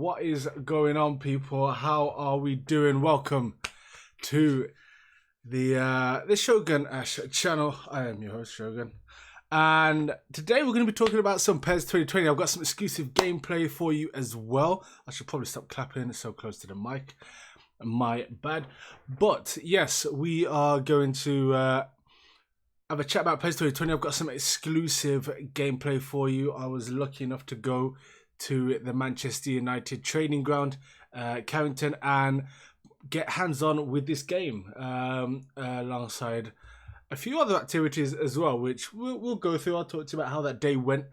What is going on, people? How are we doing? Welcome to the Shogun Ash channel. I am your host, Shogun. And today we're going to be talking about some PES 2020. I've got some exclusive gameplay for you as well. I should probably stop clapping. It's so close to the mic. My bad. But yes, we are going to have a chat about PES 2020. I've got some exclusive gameplay for you. I was lucky enough to go to the Manchester United training ground, Carrington, and get hands-on with this game alongside a few other activities as well, which we'll go through. I'll talk to you about how that day went,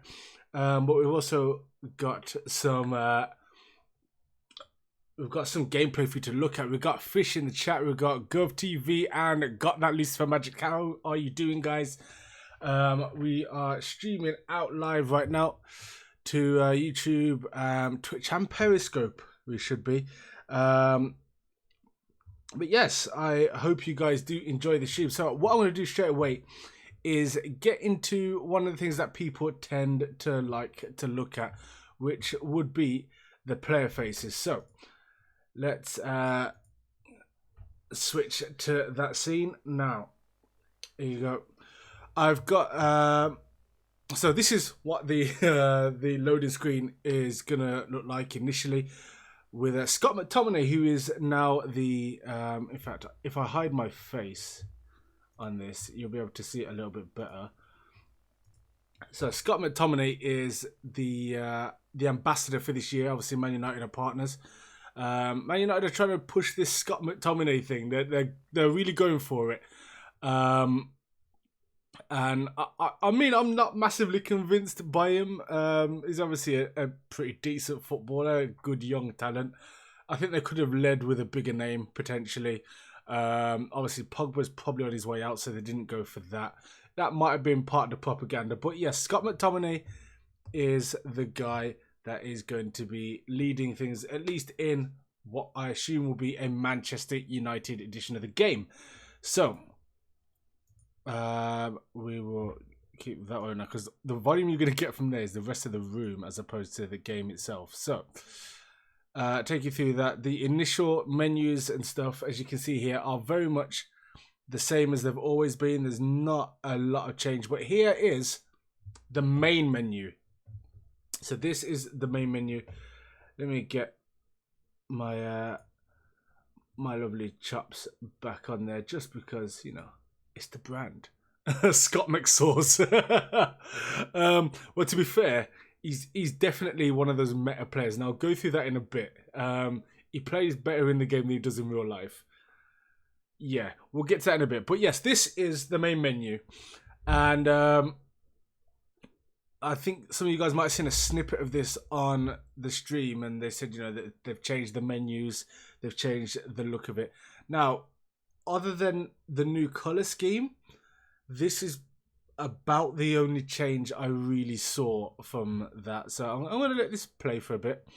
but we've also got some gameplay for you to look at. We've got Fish in the chat, we've got GovTV, and Got That Lucifer Magic. How are you doing, guys? We are streaming out live right now to YouTube, Twitch, and Periscope. We should be. But yes, I hope you guys do enjoy the stream. So what I'm going to do straight away is get into one of the things that people tend to like to look at, which would be the player faces. So let's switch to that scene now. Here you go. I've got so this is what the loading screen is gonna look like initially, with Scott McTominay, who is now the in fact, if I hide my face on this, you'll be able to see it a little bit better. So Scott McTominay is the ambassador for this year. Obviously, Man United are partners. Man United are trying to push this Scott McTominay thing. They're really going for it. And I mean, I'm not massively convinced by him. He's obviously a pretty decent footballer, a good young talent. I think they could have led with a bigger name, potentially. Obviously, Pogba's probably on his way out, so they didn't go for that. That might have been part of the propaganda. But yes, Scott McTominay is the guy that is going to be leading things, at least in what I assume will be a Manchester United edition of the game. So we will keep that one now, because the volume you're going to get from there is the rest of the room as opposed to the game itself. So take you through that. The initial menus and stuff, as you can see here, are very much the same as they've always been. There's not a lot of change, but here is the main menu. So this is the main menu. Let me get my my lovely chops back on there, just because, you know, it's the brand. Scott McSauce. Well, to be fair, he's definitely one of those meta players, and I'll go through that in a bit. He plays better in the game than he does in real life. Yeah, we'll get to that in a bit. But yes, this is the main menu. And I think some of you guys might have seen a snippet of this on the stream, and they said, you know, that they've changed the menus, they've changed the look of it. Now, other than the new color scheme, this is about the only change I really saw from that. So I'm going to let this play for a bit.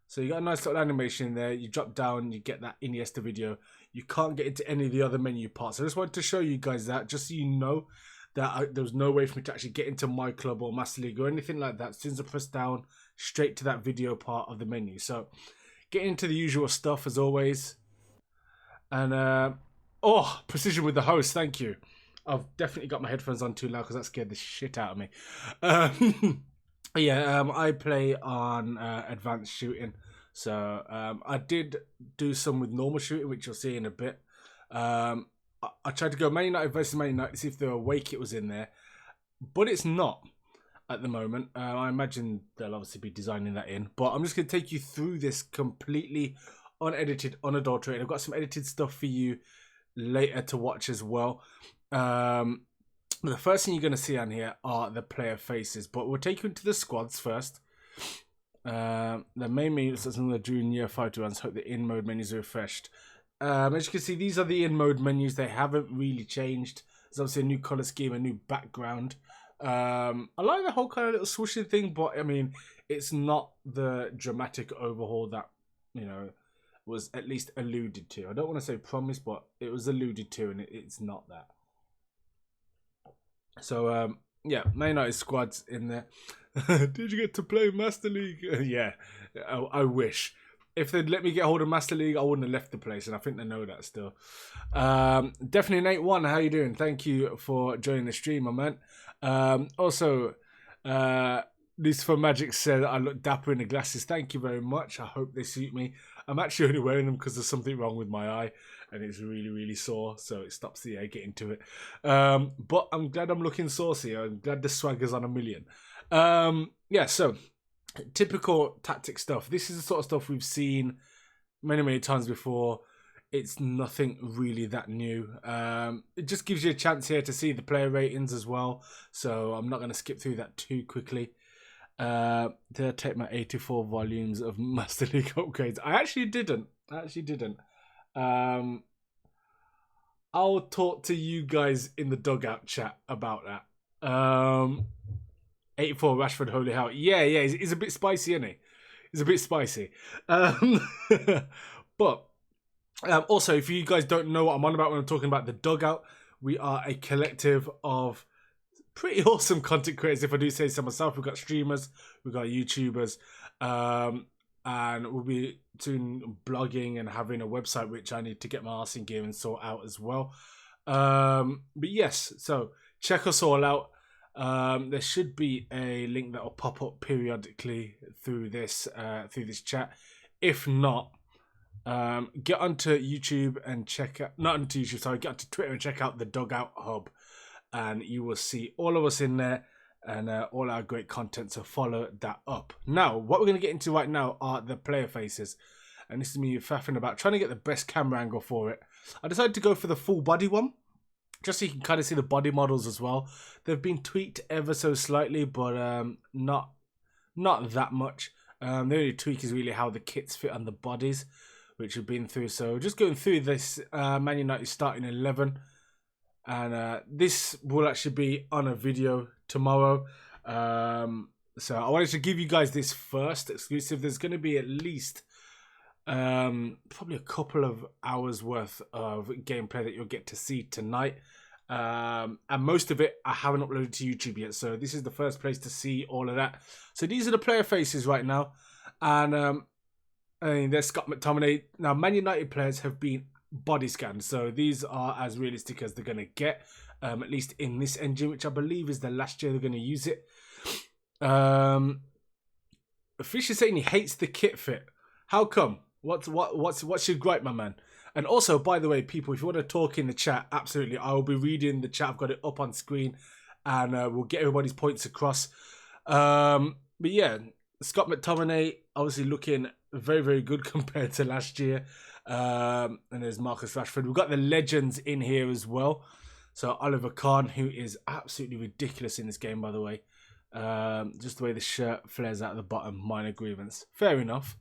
So you got a nice little animation there. You drop down, you get that Iniesta video. You can't get into any of the other menu parts. I just wanted to show you guys that, just so you know that there was no way for me to actually get into My Club or Master League or anything like that. As soon as I press down, straight to that video part of the menu. So getting into the usual stuff as always. And oh, precision with the host, thank you. I've definitely got my headphones on too loud because that scared the shit out of me. Yeah, I play on advanced shooting. So I did do some with normal shooting, which you'll see in a bit. I tried to go Man United versus Man United to see if the Awake it was in there. But it's not at the moment. I imagine they'll obviously be designing that in. But I'm just going to take you through this completely unedited, unadulterated. I've got some edited stuff for you later to watch as well. The first thing you're going to see on here are the player faces, but we'll take you into the squads first. The main menu says I'm going to do in year 5 to runs. Hope the in mode menus are refreshed. As you can see, these are the in mode menus. They haven't really changed. There's obviously a new color scheme, a new background. I like the whole kind of little swooshing thing, but I mean, it's not the dramatic overhaul that, you know, was at least alluded to. I don't want to say promised, but it was alluded to, and it's not that. So yeah, Man United squad's in there. Did you get to play Master League? Yeah, I wish. if they'd let me get hold of Master League, I wouldn't have left the place, and I think they know that still. Definitely Nate One, how you doing? Thank you for joining the stream, my man. Also, Lucifer Magic said I look dapper in the glasses. Thank you very much. I hope they suit me. I'm actually only wearing them because there's something wrong with my eye, and it's really, really sore, so it stops the air getting to it. But I'm glad I'm looking saucy. I'm glad the swagger's on a million. Yeah, so typical tactic stuff. This is the sort of stuff we've seen many, many times before. It's nothing really that new. It just gives you a chance here to see the player ratings as well, so I'm not going to skip through that too quickly. Did I take my 84 volumes of Master League upgrades? I actually didn't. I'll talk to you guys in the dugout chat about that. 84 Rashford Holy Hell. Yeah, he's a bit spicy, isn't he? He's a bit spicy. But also, if you guys don't know what I'm on about when I'm talking about the dugout, we are a collective of pretty awesome content creators, if I do say so myself. We've got streamers, we've got YouTubers, and we'll be soon blogging and having a website, which I need to get my arse in gear and sort out as well. But yes, so check us all out. There should be a link that will pop up periodically through this chat. If not, get onto YouTube and check out, not onto YouTube, sorry, get onto Twitter and check out the Dugout Hub, and you will see all of us in there and all our great content, so follow that up. Now, what we're going to get into right now are the player faces, and this is me faffing about, trying to get the best camera angle for it. I decided to go for the full body one, just so you can kind of see the body models as well. They've been tweaked ever so slightly, but not that much. The only tweak is really how the kits fit on the bodies, which we've been through. So just going through this Man United starting 11. And this will actually be on a video tomorrow. So I wanted to give you guys this first exclusive. There's going to be at least probably a couple of hours worth of gameplay that you'll get to see tonight. And most of it I haven't uploaded to YouTube yet. So this is the first place to see all of that. So these are the player faces right now. And I mean, there's Scott McTominay. Now, Man United players have been body scanned, so these are as realistic as they're going to get, at least in this engine, which I believe is the last year they're going to use it. Fish is saying he hates the kit fit. How come? What's your gripe, my man? And also, by the way, people, if you want to talk in the chat, absolutely, I will be reading the chat. I've got it up on screen, and we'll get everybody's points across. But yeah, Scott McTominay obviously looking very, very good compared to last year. And there's Marcus Rashford. We've got the legends in here as well. So Oliver Kahn, who is absolutely ridiculous in this game, by the way. Just the way the shirt flares out at the bottom, minor grievance. Fair enough.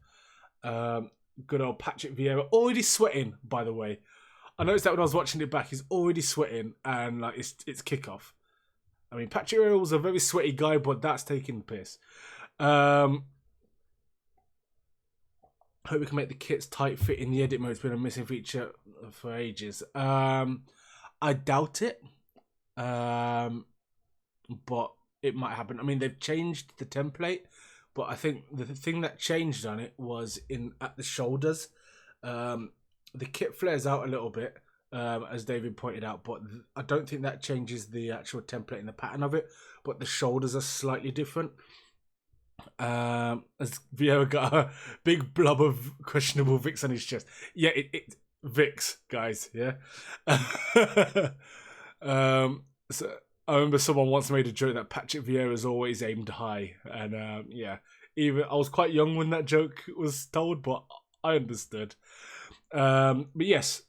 Good old Patrick Vieira, already sweating, by the way. I noticed that when I was watching it back, he's already sweating, and like it's kickoff. I mean, Patrick Vieira was a very sweaty guy, but that's taking the piss. Hope we can make the kits tight fit in the edit mode. It's been a missing feature for ages. I doubt it, but it might happen. I mean, they've changed the template, but I think the thing that changed on it was at the shoulders. The kit flares out a little bit, as David pointed out, but I don't think that changes the actual template and the pattern of it. But the shoulders are slightly different. As Vieira got a big blob of questionable Vicks on his chest. Yeah, it Vicks, guys. Yeah. So I remember someone once made a joke that Patrick Vieira is always aimed high, and yeah, even I was quite young when that joke was told, but I understood. But yes,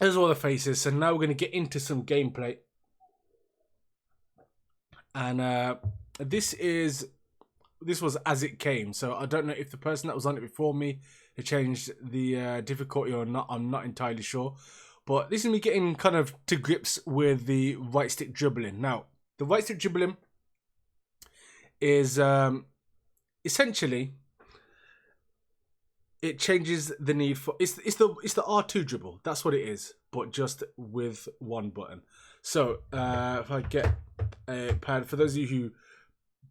there's all the faces. So now we're going to get into some gameplay, and this was as it came, so I don't know if the person that was on it before me had changed the difficulty or not. I'm not entirely sure. But this is me getting kind of to grips with the right stick dribbling. Now, the right stick dribbling is essentially, it changes the need for it's the R2 dribble. That's what it is, but just with one button. So if I get a pad, for those of you who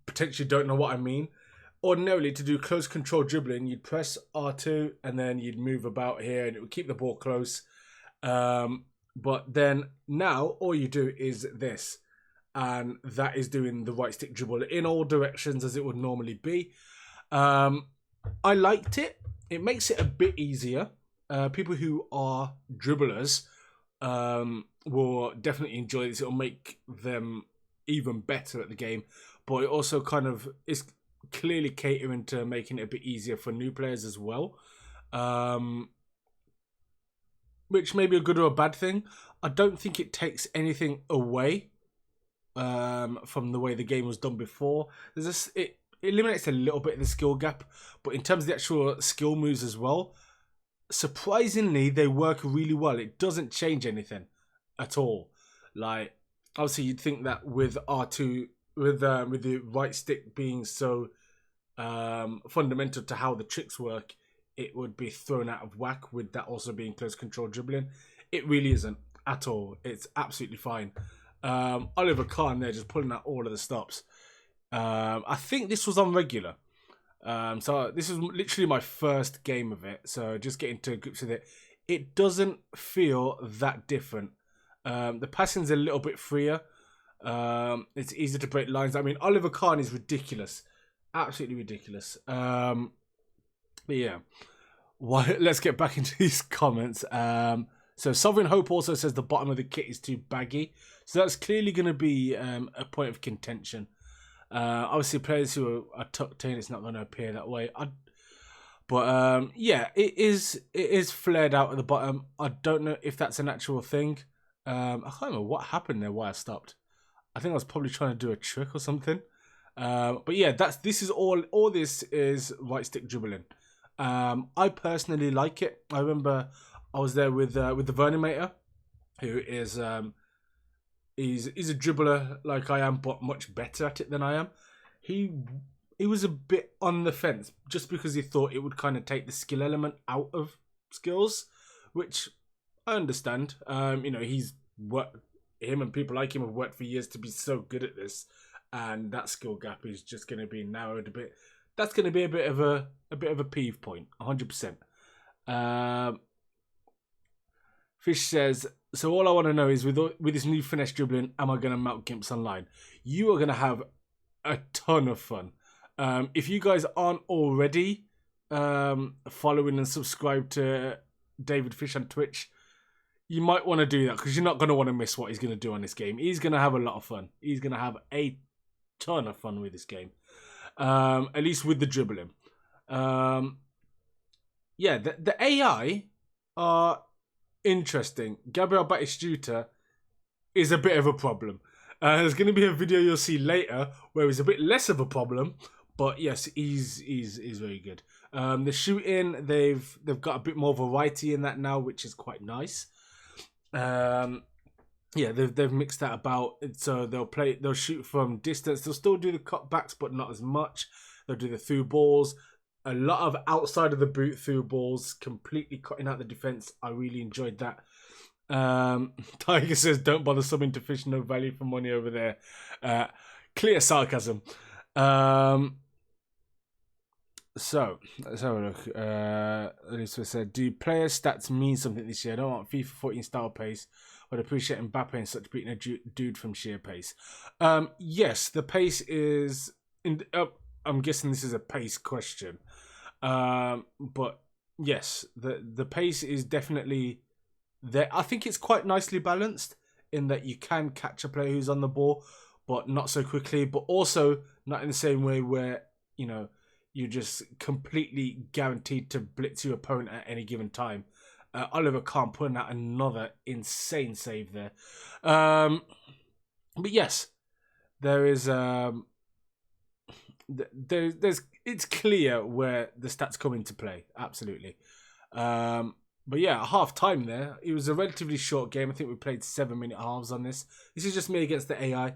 potentially don't know what I mean, ordinarily to do close control dribbling, you'd press R2 and then you'd move about here and it would keep the ball close. But then now all you do is this, and that is doing the right stick dribble in all directions as it would normally be. I liked it. It makes it a bit easier. People who are dribblers will definitely enjoy this. It'll make them even better at the game, but it also kind of is clearly catering to making it a bit easier for new players as well, which may be a good or a bad thing. I don't think it takes anything away from the way the game was done before. It eliminates a little bit of the skill gap, but in terms of the actual skill moves as well, surprisingly they work really well. It doesn't change anything at all. Like, obviously you'd think that with R2, with the right stick being so fundamental to how the tricks work, it would be thrown out of whack with that also being close control dribbling. It really isn't at all. It's absolutely fine. Oliver Kahn there just pulling out all of the stops. I think this was on regular. So this was literally my first game of it. So just getting to grips with it. It doesn't feel that different. The passing's a little bit freer. It's easier to break lines. I mean, Oliver Kahn is ridiculous. Absolutely ridiculous. But yeah. Let's get back into these comments. So Sovereign Hope also says the bottom of the kit is too baggy. So that's clearly going to be a point of contention. Obviously, players who are tucked in, it's not going to appear that way. But yeah, it is flared out at the bottom. I don't know if that's an actual thing. I can't remember what happened there, why I stopped. I think I was probably trying to do a trick or something. But yeah, this is all this is right stick dribbling. I personally like it. I remember I was there with the Vernimator, who is he's a dribbler like I am, but much better at it than I am. He was a bit on the fence just because he thought it would kind of take the skill element out of skills, which I understand. You know, him and people like him have worked for years to be so good at this, and that skill gap is just going to be narrowed a bit. That's going to be a bit of a peeve point, 100%. Fish says, so all I want to know is with this new finesse dribbling, am I going to mount Gimps online? You are going to have a ton of fun. If you guys aren't already following and subscribed to David Fish on Twitch, you might want to do that because you're not going to want to miss what he's going to do on this game. He's going to have a lot of fun. He's going to have a ton of fun with this game. At least with the dribbling. Yeah, the AI are interesting. Gabriel Batistuta is a bit of a problem. There's going to be a video you'll see later where he's a bit less of a problem, but yes, he's very good. The shooting, they've got a bit more variety in that now, which is quite nice. Yeah, they've mixed that about, so they'll shoot from distance. They'll still do the cutbacks, but not as much. They'll do the through balls. A lot of outside of the boot through balls, completely cutting out the defense. I really enjoyed that. Tiger says, "Don't bother subbing to Fish. No value for money over there." Clear sarcasm. So let's have a look. Elizabeth said, "Do player stats mean something this year? I don't want FIFA 14 style pace. I'd appreciate Mbappe and such beating a dude from sheer pace." Yes, the pace is. I'm guessing this is a pace question. But yes, the pace is definitely there. I think it's quite nicely balanced in that you can catch a player who's on the ball, but not so quickly, but also not in the same way where, you know, you're just completely guaranteed to blitz your opponent at any given time. Oliver Kahn putting out another insane save there. But yes, there is it's clear where the stats come into play, absolutely. But yeah, at half time there, it was a relatively short game. I think we played 7-minute halves on this. This is just me against the AI.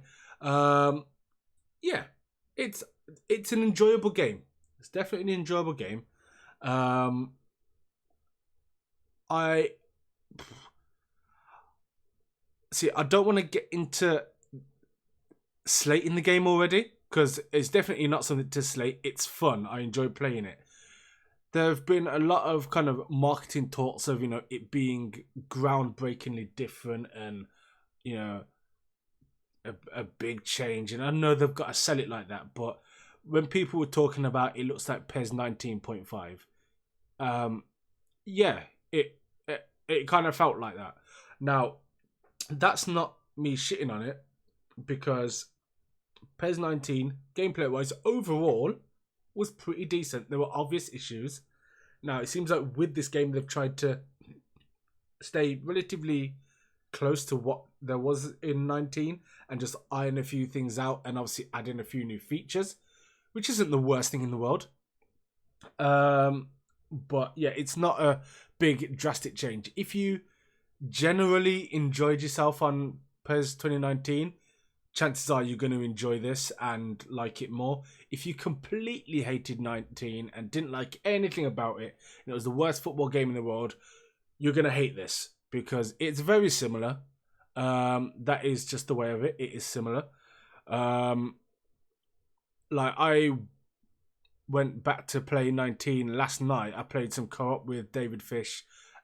Yeah, it's an enjoyable game. It's definitely an enjoyable game. I don't want to get into slating the game already, because it's definitely not something to slate. It's fun. I enjoy playing it. There have been a lot of kind of marketing talks of, it being groundbreakingly different and, you know, a big change. And I know they've got to sell it like that, but when people were talking about it looks like PES 19.5, yeah, it kind of felt like that. Now, that's not me shitting on it, because PES 19, gameplay-wise, overall, was pretty decent. There were obvious issues. Now, it seems like with this game, they've tried to stay relatively close to what there was in 19 and just iron a few things out and obviously add in a few new features, which isn't the worst thing in the world. But yeah, it's not a big drastic change. If you generally enjoyed yourself on PES 2019, chances are you're going to enjoy this and like it more. If you completely hated 19 and didn't like anything about it, and it was the worst football game in the world, you're going to hate this, because it's very similar. That is just the way of it. It is similar. Like, I went back to play 19 last night. I played some co-op with David Fish,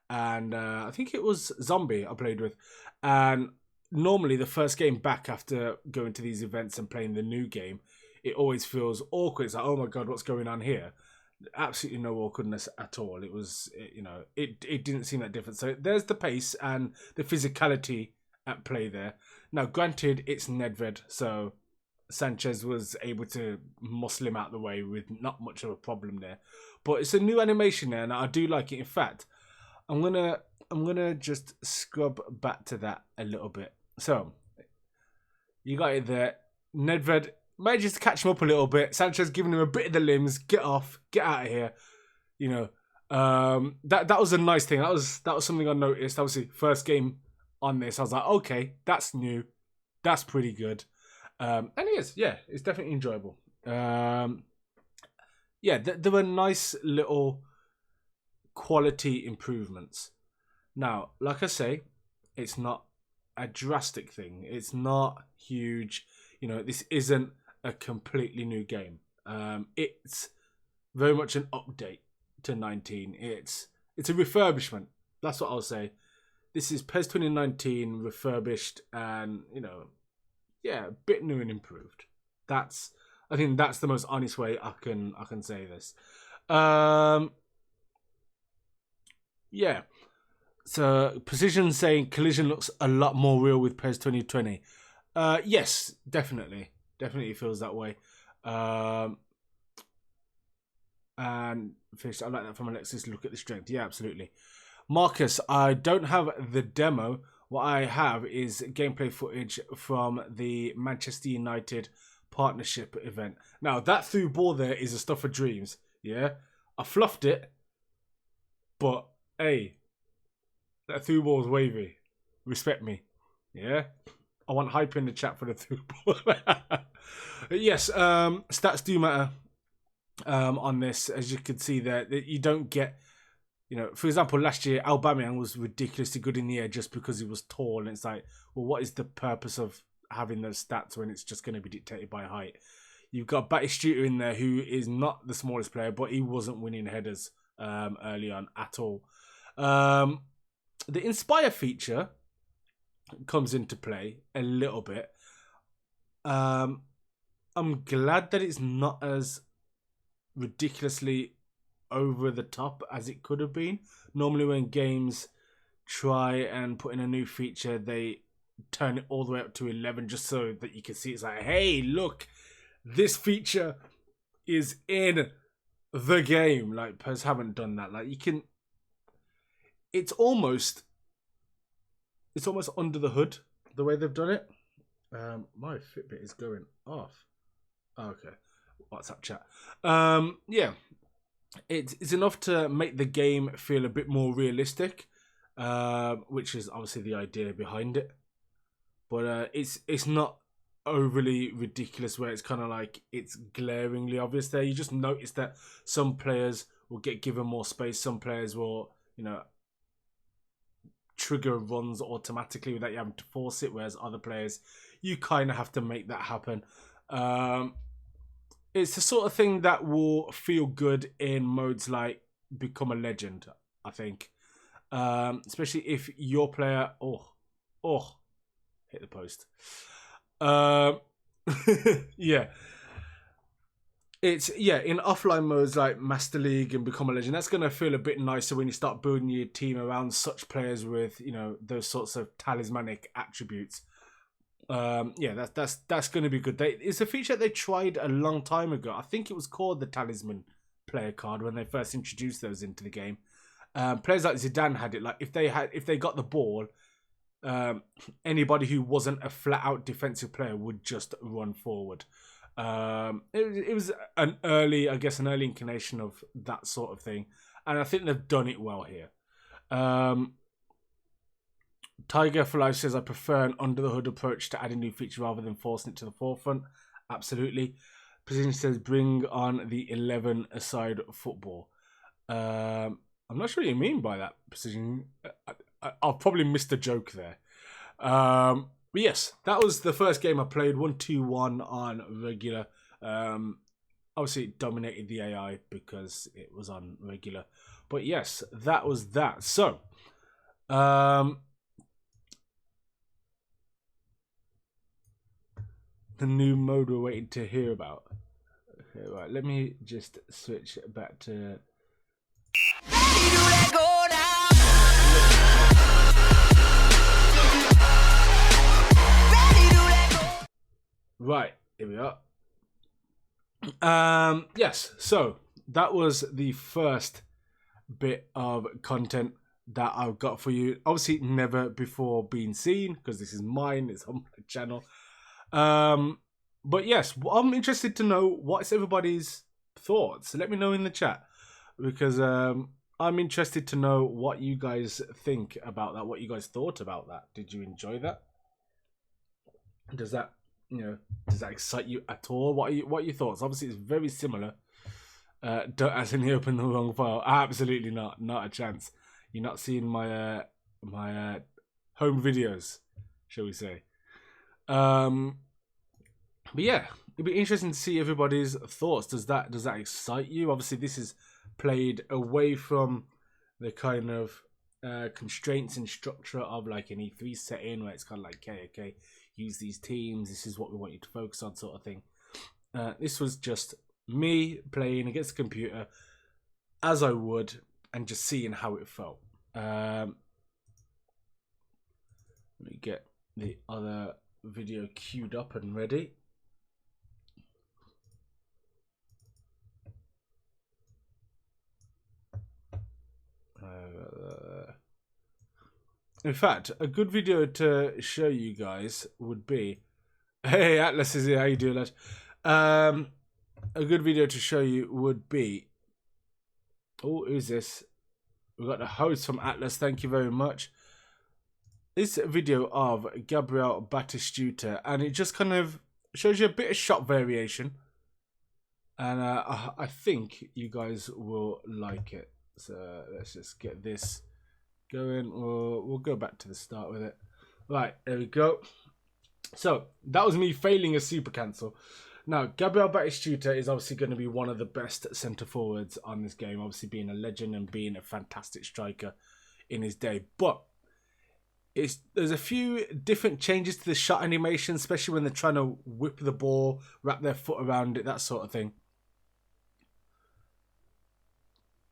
and I think it was Zombie I played with. And normally the first game back after going to these events and playing the new game, it always feels awkward. It's like, oh my god, what's going on here? Absolutely no awkwardness at all. It was, it didn't seem that different. So there's the pace and the physicality at play there. Now, granted, it's Nedved, so Sanchez was able to muscle him out the way with not much of a problem there. But it's a new animation there, and I do like it. In fact, I'm gonna just scrub back to that a little bit. So you got it there. Nedved manages to catch him up a little bit. Sanchez giving him a bit of the limbs. Get off. Get out of here. That was a nice thing. That was something I noticed. Obviously, first game on this, I was like, okay, that's new. That's pretty good. And it is. Yeah, it's definitely enjoyable. There were nice little quality improvements. Now, like I say, it's not a drastic thing. It's not huge. This isn't a completely new game. It's very much an update to 19. It's a refurbishment. That's what I'll say. This is PES 2019 refurbished and, a bit new and improved. I think that's the most honest way I can say this. Yeah. So Precision saying Collision looks a lot more real with PES 2020. Yes, definitely feels that way. And Fish, I like that from Alexis. Look at the strength. Yeah, absolutely. Marcus, I don't have the demo. What I have is gameplay footage from the Manchester United partnership event. Now, that through ball there is a stuff of dreams. Yeah, I fluffed it, but hey, that through ball is wavy. Respect me. Yeah, I want hype in the chat for the through ball. Yes, stats do matter on this, as you can see there. You don't get, for example, last year Aubameyang was ridiculously good in the air just because he was tall, and it's like, well, what is the purpose of having those stats when it's just going to be dictated by height? You've got Batistuta in there, who is not the smallest player, but he wasn't winning headers early on at all. The Inspire feature comes into play a little bit. I'm glad that it's not as ridiculously over the top as it could have been. Normally when games try and put in a new feature, they turn it all the way up to 11 just so that you can see it's like, hey, look, this feature is in the game. Like, PES haven't done that. Like, you can, it's almost under the hood the way they've done it. My Fitbit is going off. Oh, okay, WhatsApp chat. Yeah, it's enough to make the game feel a bit more realistic, which is obviously the idea behind it. But it's not overly ridiculous where it's kind of like it's glaringly obvious there. You just notice that some players will get given more space. Some players will, trigger runs automatically without you having to force it, whereas other players, you kind of have to make that happen. it's the sort of thing that will feel good in modes like Become a Legend, I think. Especially if your player... Oh, hit the post. Yeah. It's, in offline modes like Master League and Become a Legend, that's going to feel a bit nicer when you start building your team around such players with, those sorts of talismanic attributes. That's going to be good. It's a feature that they tried a long time ago. I think it was called the Talisman player card when they first introduced those into the game. Players like Zidane had it. Like if they got the ball, anybody who wasn't a flat out defensive player would just run forward. It was an early incarnation of that sort of thing, and I think they've done it well here. Tiger for Life says, I prefer an under the hood approach to adding new feature rather than forcing it to the forefront. Absolutely. Precision says, bring on the 11-a-side football. I'm not sure what you mean by that, Precision. I've probably missed a joke there. But yes, that was the first game I played, 1-2-1 on regular. Obviously, it dominated the AI because it was on regular. But yes, that was that. So, the new mode we're waiting to hear about. Okay, right, let me just switch back to... Right, here we are. Yes, so that was the first bit of content that I've got for you. Obviously, never before been seen because this is mine. It's on my channel. But yes, I'm interested to know what's everybody's thoughts. Let me know in the chat because I'm interested to know what you guys think about that. What you guys thought about that? Did you enjoy that? Does that excite you at all? What are your thoughts? Obviously, it's very similar. Don't accidentally open the wrong file. Absolutely not a chance. You're not seeing my my home videos, shall we say? But yeah, it'd be interesting to see everybody's thoughts. Does that excite you? Obviously, this is played away from the kind of constraints and structure of like an E3 setting where it's kind of like, okay, use these teams, this is what we want you to focus on, sort of thing. This was just me playing against the computer as I would and just seeing how it felt. Let me get the other video queued up and ready. In fact, a good video to show you guys would be... Hey, Atlas is here. How you doing, lad? A good video to show you would be... Oh, who's this? We've got the host from Atlas. Thank you very much. This video of Gabriel Batistuta, and it just kind of shows you a bit of shot variation. And I think you guys will like it. So let's just get this going. We'll go back to the start with it. Right, there we go. So that was me failing a super cancel. Now, Gabriel Batistuta is obviously going to be one of the best centre forwards on this game. Obviously being a legend and being a fantastic striker in his day. But there's a few different changes to the shot animation, especially when they're trying to whip the ball, wrap their foot around it, that sort of thing.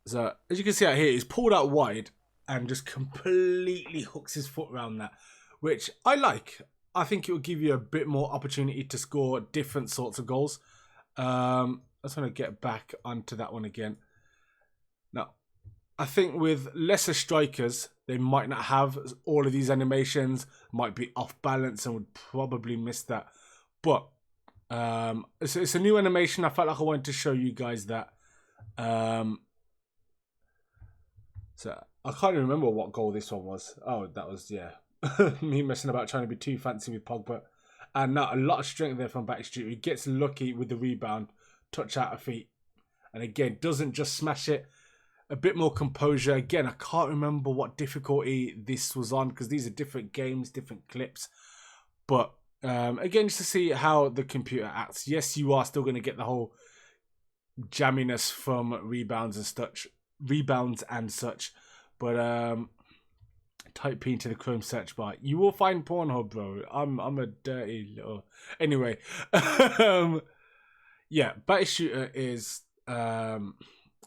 So, as you can see out here, he's pulled out wide and just completely hooks his foot around that, which I like. I think it will give you a bit more opportunity to score different sorts of goals. I just want to get back onto that one again. Now, I think with lesser strikers, they might not have all of these animations, might be off balance and would probably miss that. But it's a new animation. I felt like I wanted to show you guys that. So I can't even remember what goal this one was. Oh, that was, yeah. Me messing about trying to be too fancy with Pogba. And now a lot of strength there from Batistuta. He gets lucky with the rebound, touch out of feet. And again, doesn't just smash it. A bit more composure. Again, I can't remember what difficulty this was on because these are different games, different clips. But again, just to see how the computer acts. Yes, you are still going to get the whole jamminess from rebounds and such. But type P into the Chrome search bar. You will find Pornhub, bro. I'm a dirty little. Anyway, yeah, Batistuta is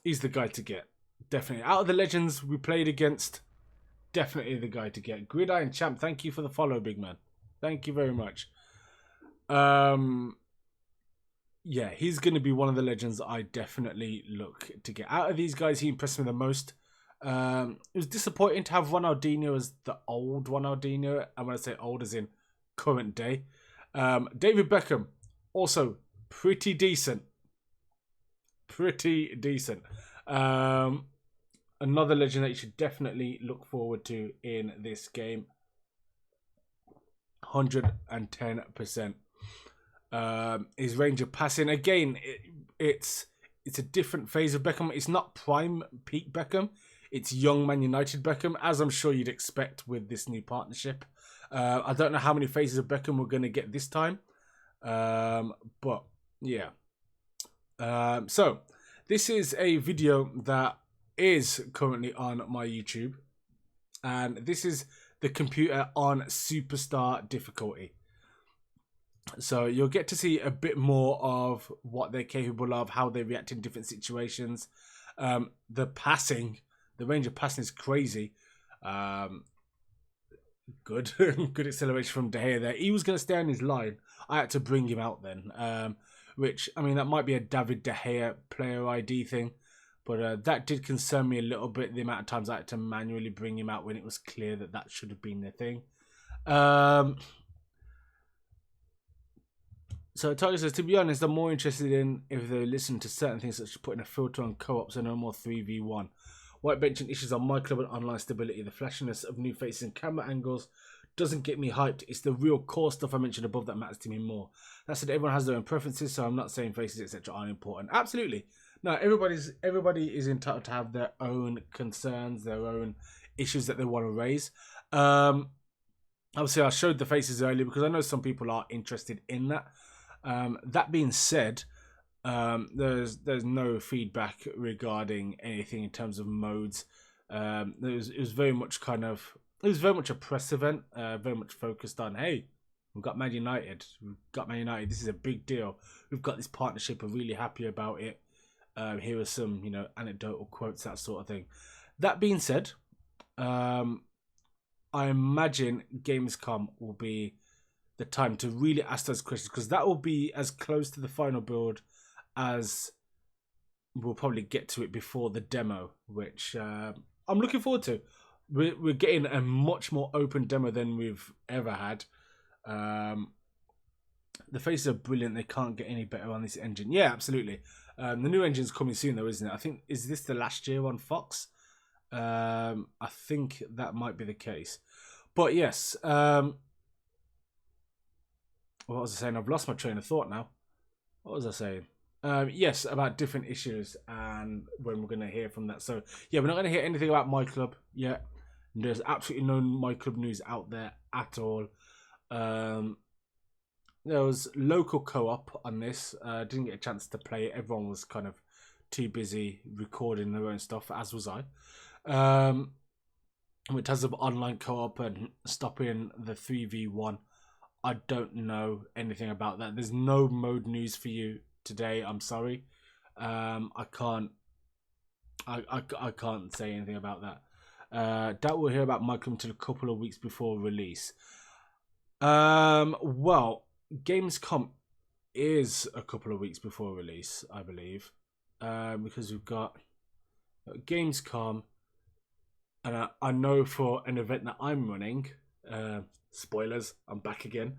he's the guy to get. Definitely out of the legends we played against. Definitely the guy to get. Gridiron Champ, thank you for the follow, big man. Thank you very much. Yeah, he's going to be one of the legends I definitely look to get. Out of these guys, he impressed me the most. It was disappointing to have Ronaldinho as the old Ronaldinho. And when I say old, as in current day. David Beckham, also pretty decent. Pretty decent. Another legend that you should definitely look forward to in this game. 110%. His range of passing, again, it's a different phase of Beckham. It's not prime peak Beckham. It's young Man United Beckham, as I'm sure you'd expect with this new partnership. I don't know how many phases of Beckham we're going to get this time. But, yeah. So, this is a video that is currently on my YouTube. And this is the computer on Superstar difficulty. So you'll get to see a bit more of what they're capable of, how they react in different situations. The passing, the range of passing is crazy. Good, good acceleration from De Gea there. He was going to stay on his line. I had to bring him out then, which, I mean, that might be a David De Gea player ID thing. But that did concern me a little bit, the amount of times I had to manually bring him out when it was clear that that should have been the thing. So Tiger says, to be honest, I'm more interested in if they listen to certain things such as putting a filter on co-op so no more 3v1. White benching issues on my club and online stability. The flashiness of new faces and camera angles doesn't get me hyped. It's the real core stuff I mentioned above that matters to me more. That said, everyone has their own preferences, so I'm not saying faces, etc. aren't important. Absolutely. No, everybody is entitled to have their own concerns, their own issues that they want to raise. Obviously, I showed the faces earlier because I know some people are interested in that. That being said, there's no feedback regarding anything in terms of modes. It was very much a press event, very much focused on, hey, we've got Man United. This is a big deal. We've got this partnership. We're really happy about it. Here are some, anecdotal quotes, that sort of thing. That being said, I imagine Gamescom will be the time to really ask those questions, because that will be as close to the final build as we'll probably get to it before the demo, which I'm looking forward to. We're getting a much more open demo than we've ever had. The faces are brilliant. They can't get any better on this engine. Yeah, absolutely. The new engine's coming soon, though, isn't it? I think, is this the last year on Fox? I think that might be the case. But yes, what was I saying? I've lost my train of thought now. What was I saying? Yes, about different issues and when we're going to hear from that. So, yeah, we're not going to hear anything about my club yet. There's absolutely no my club news out there at all. There was local co-op on this. Didn't get a chance to play it. Everyone was kind of too busy recording their own stuff, as was I. In terms of online co-op and stopping the 3v1, I don't know anything about that. There's no mode news for you today. I'm sorry. I can't say anything about that. Doubt we'll hear about my club until a couple of weeks before release. Well, Gamescom is a couple of weeks before release, I believe, because we've got Gamescom, and I know for an event that I'm running, spoilers, I'm back again,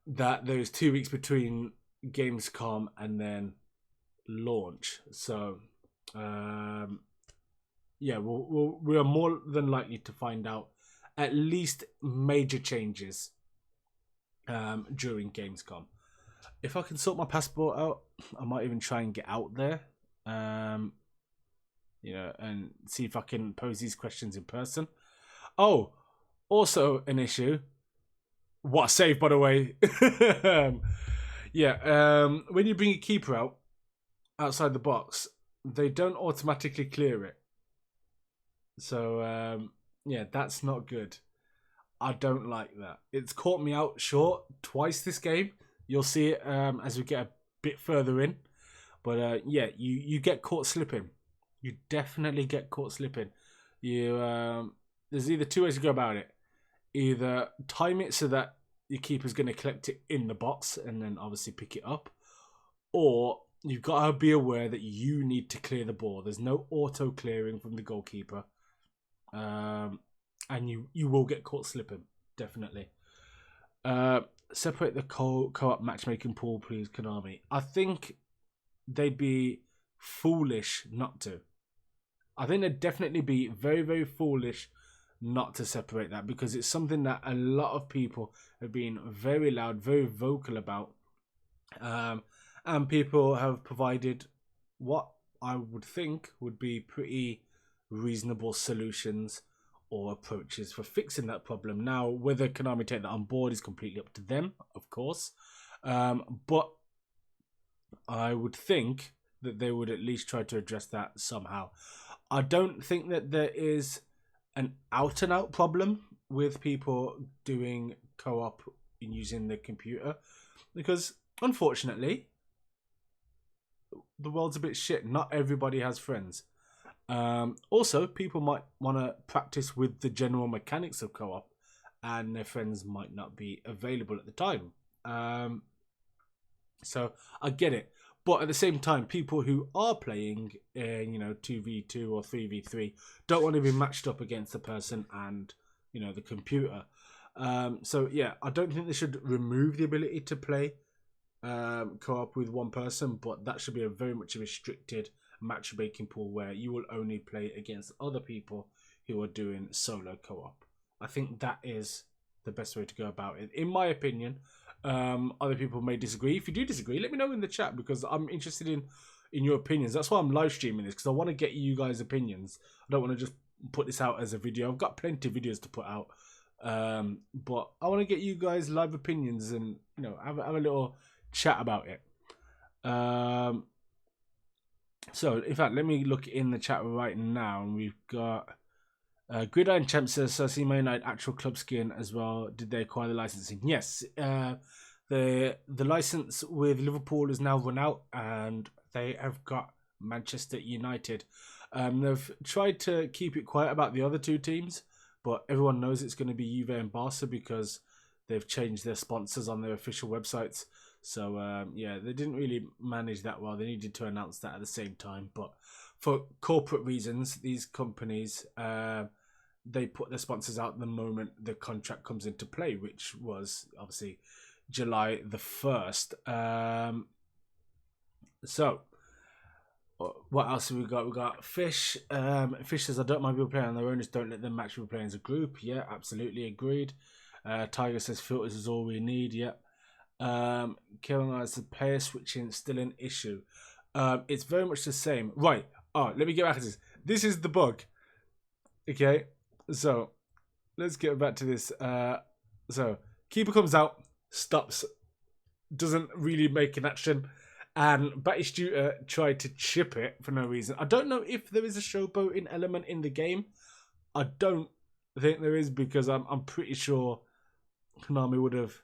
that there's 2 weeks between Gamescom and then launch. So, yeah, we are more than likely to find out at least major changes during Gamescom. If I can sort my passport out, I might even try and get out there, and see if I can pose these questions in person. Oh, also an issue. What a save, by the way. Yeah, when you bring a keeper out outside the box, they don't automatically clear it. So yeah, that's not good. I don't like that. It's caught me out short twice this game. You'll see it as we get a bit further in. But yeah, you get caught slipping. You definitely get caught slipping. There's either two ways to go about it. Either time it so that your keeper's going to collect it in the box and then obviously pick it up, or you've got to be aware that you need to clear the ball. There's no auto clearing from the goalkeeper, and you will get caught slipping, definitely. Separate the co-op matchmaking pool, please, Konami. I think they'd be foolish not to. I think they'd definitely be very, very foolish not to separate that, because it's something that a lot of people have been very loud, very vocal about. And people have provided what I would think would be pretty reasonable solutions or approaches for fixing that problem. Now, whether Konami take that on board is completely up to them, of course. But I would think that they would at least try to address that somehow. I don't think that there is an out-and-out problem with people doing co-op in using the computer, because unfortunately the world's a bit shit. Not everybody has friends. Also, people might want to practice with the general mechanics of co-op, and their friends might not be available at the time. So I get it. But at the same time, people who are playing, 2v2 or 3v3 don't want to be matched up against the person and, the computer. So, yeah, I don't think they should remove the ability to play co-op with one person, but that should be a very much a restricted matchmaking pool where you will only play against other people who are doing solo co-op. I think that is the best way to go about it, in my opinion. Other people may disagree. If you do disagree, let me know in the chat, because I'm interested in your opinions. That's why I'm live streaming this, because I want to get you guys' opinions. I don't want to just put this out as a video. I've got plenty of videos to put out, but I want to get you guys live opinions and have a little chat about it. So in fact, let me look in the chat right now, and we've got Gridiron Champ says, so I see Man United actual club skin as well. Did they acquire the licensing? Yes. The license with Liverpool is now run out, and they have got Manchester United. They've tried to keep it quiet about the other two teams, but everyone knows it's going to be Juve and Barca, because they've changed their sponsors on their official websites. So yeah, they didn't really manage that well. They needed to announce that at the same time, but for corporate reasons, these companies they put their sponsors out the moment the contract comes into play, which was obviously July the 1st. So what else have we got? We got Fish. Fish says, I don't mind people playing on their own, just don't let them match people playing as a group. Yeah, absolutely agreed. Tiger says filters is all we need. Yep. Kevin says player switching still an issue. It's very much the same. Right. Oh, let me get back to this. This is the bug. Okay. So let's get back to this. So keeper comes out, stops, doesn't really make an action, and Batistuta tried to chip it for no reason. I don't know if there is a showboating element in the game. I don't think there is, because I'm pretty sure Konami would have,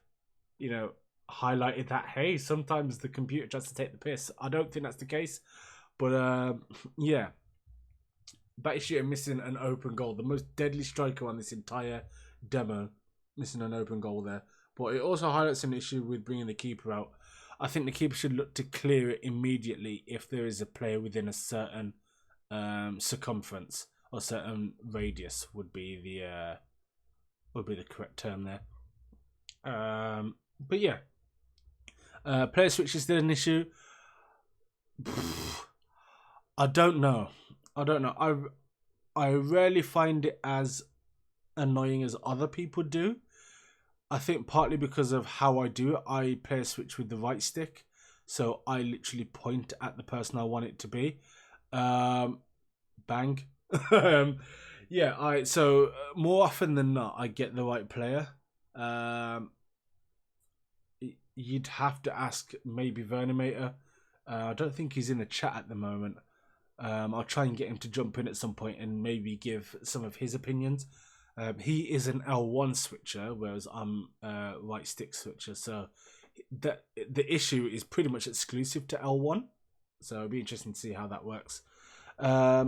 highlighted that, hey, sometimes the computer tries to take the piss. I don't think that's the case, but yeah, Batistuta missing an open goal, the most deadly striker on this entire demo, missing an open goal there. But it also highlights an issue with bringing the keeper out. I think the keeper should look to clear it immediately if there is a player within a certain circumference, or certain radius would be the correct term there. But yeah, player switch is still an issue. I don't know. I rarely find it as annoying as other people do. I think partly because of how I do it. I player switch with the right stick, so I literally point at the person I want it to be. Bang. Yeah. So more often than not, I get the right player. you'd have to ask maybe Vernimator. I don't think he's in the chat at the moment. I'll try and get him to jump in at some point and maybe give some of his opinions. He is an L1 switcher, whereas I'm a right stick switcher. So the issue is pretty much exclusive to L1. So it'll be interesting to see how that works. I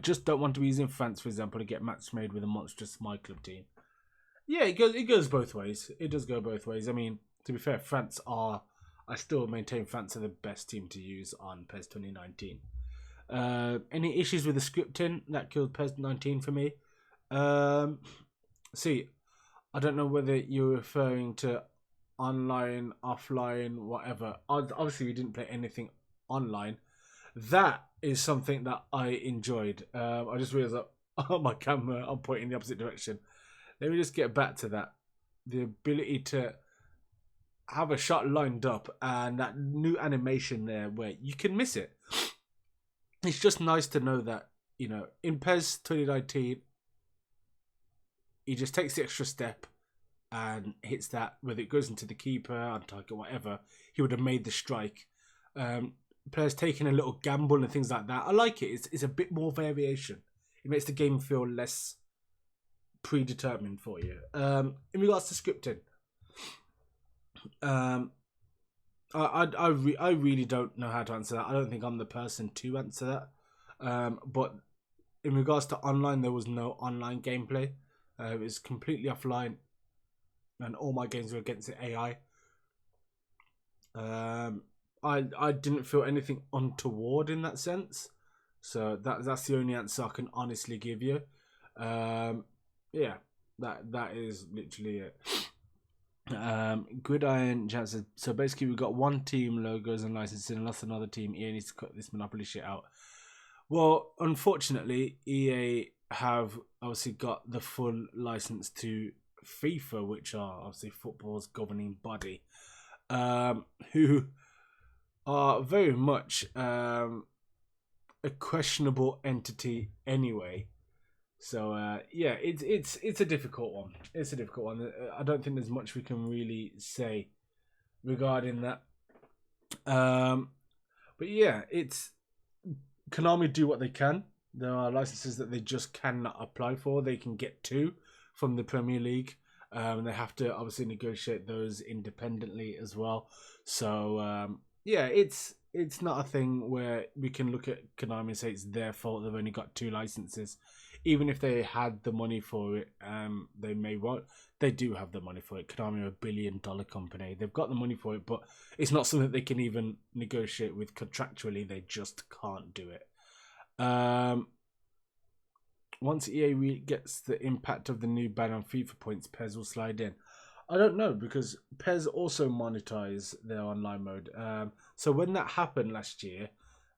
just don't want to be using France, for example, to get match made with a monstrous My Club team. Yeah, it goes both ways. It does go both ways. I mean, to be fair, I still maintain France are the best team to use on PES 2019. Any issues with the scripting that killed PES 19 for me? See, I don't know whether you're referring to online, offline, whatever. Obviously, we didn't play anything online. That is something that I enjoyed. I just realized that on my camera, I'm pointing in the opposite direction. Let me just get back to that. The ability to have a shot lined up and that new animation there where you can miss it. It's just nice to know that, you know, in PES 2019, he just takes the extra step and hits that, whether it goes into the keeper, on target, whatever, he would have made the strike. Players taking a little gamble and things like that. I like it. It's a bit more variation. It makes the game feel less predetermined for you. In regards to scripting, I really don't know how to answer that. I don't think I'm the person to answer that. But in regards to online, there was no online gameplay. It was completely offline, and all my games were against the AI. I didn't feel anything untoward in that sense. So that's the only answer I can honestly give you. Yeah, that is literally it. Gridiron Chat says, so basically we've got one team logos and licensing, unless another team EA needs to cut this monopoly shit out. Well, unfortunately, EA have obviously got the full license to FIFA, which are obviously football's governing body, who are very much a questionable entity anyway. So yeah, it's a difficult one. It's a difficult one. I don't think there's much we can really say regarding that. But yeah, it's Konami do what they can. There are licenses that they just cannot apply for. They can get two from the Premier League. They have to obviously negotiate those independently as well. So yeah, it's not a thing where we can look at Konami and say it's their fault they've only got two licenses. Even if they had the money for it, they may want. They do have the money for it. Konami are $1 billion company. They've got the money for it, but it's not something they can even negotiate with contractually. They just can't do it. Once EA gets the impact of the new ban on FIFA points, PES will slide in. I don't know, because PES also monetize their online mode. So when that happened last year,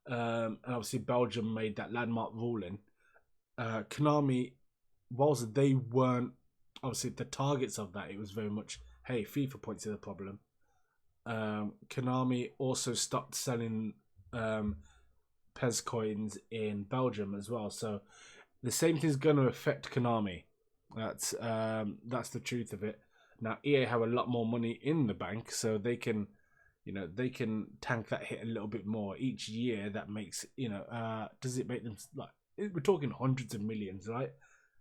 and obviously Belgium made that landmark ruling, Konami, whilst they weren't obviously the targets of that, it was very much, hey, FIFA points are the problem. Konami also stopped selling PES coins in Belgium as well. So the same thing's going to affect Konami. That's the truth of it. Now EA have a lot more money in the bank, so they can, they can tank that hit a little bit more each year. That makes, does it make them like? We're talking hundreds of millions, right?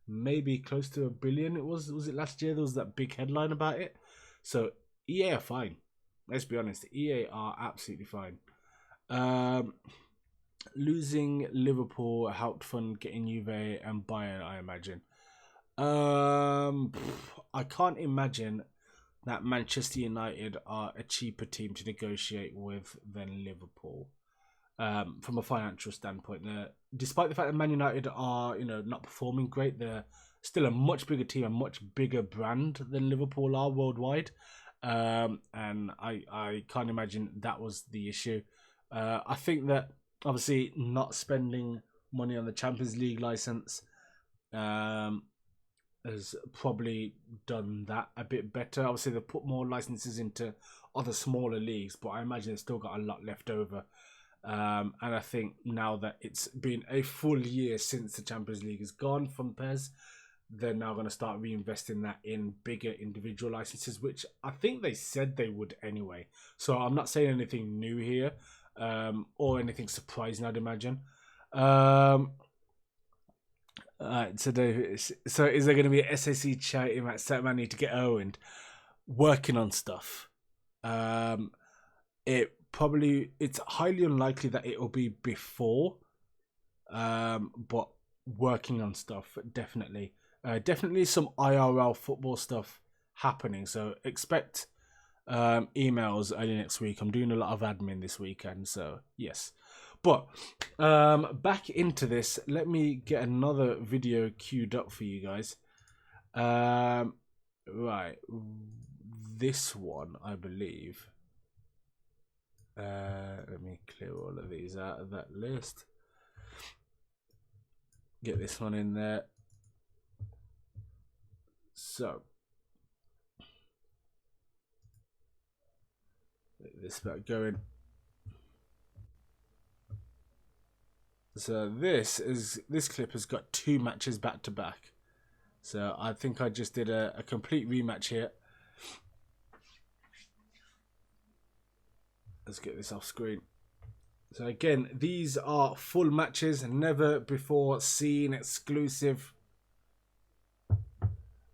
Maybe close to $1 billion. Was it last year? There was that big headline about it. So EA are fine. Let's be honest. EA are absolutely fine. Losing Liverpool helped fund getting Juve and Bayern, I imagine. I can't imagine that Manchester United are a cheaper team to negotiate with than Liverpool. From a financial standpoint, despite the fact that Man United are, not performing great, they're still a much bigger team, a much bigger brand than Liverpool are worldwide. And I can't imagine that was the issue. I think that obviously not spending money on the Champions League license has probably done that a bit better. Obviously, they've put more licenses into other smaller leagues, but I imagine they've still got a lot left over. And I think now that it's been a full year since the Champions League is gone from PES, they're now going to start reinvesting that in bigger individual licenses, which I think they said they would anyway. So I'm not saying anything new here, or anything surprising, I'd imagine. So is there going to be an SAC charity match set man need to get Owen working on stuff? It's highly unlikely that it will be before, but working on stuff definitely. Definitely some IRL football stuff happening. So expect emails early next week. I'm doing a lot of admin this weekend, so yes. But back into this, let me get another video queued up for you guys. Right, this one, I believe. Let me clear all of these out of that list. Get this one in there. So, this about going. So this clip has got 2 matches back to back. So I think I just did a complete rematch here. Let's get this off screen. So again, these are full matches, never before seen, exclusive.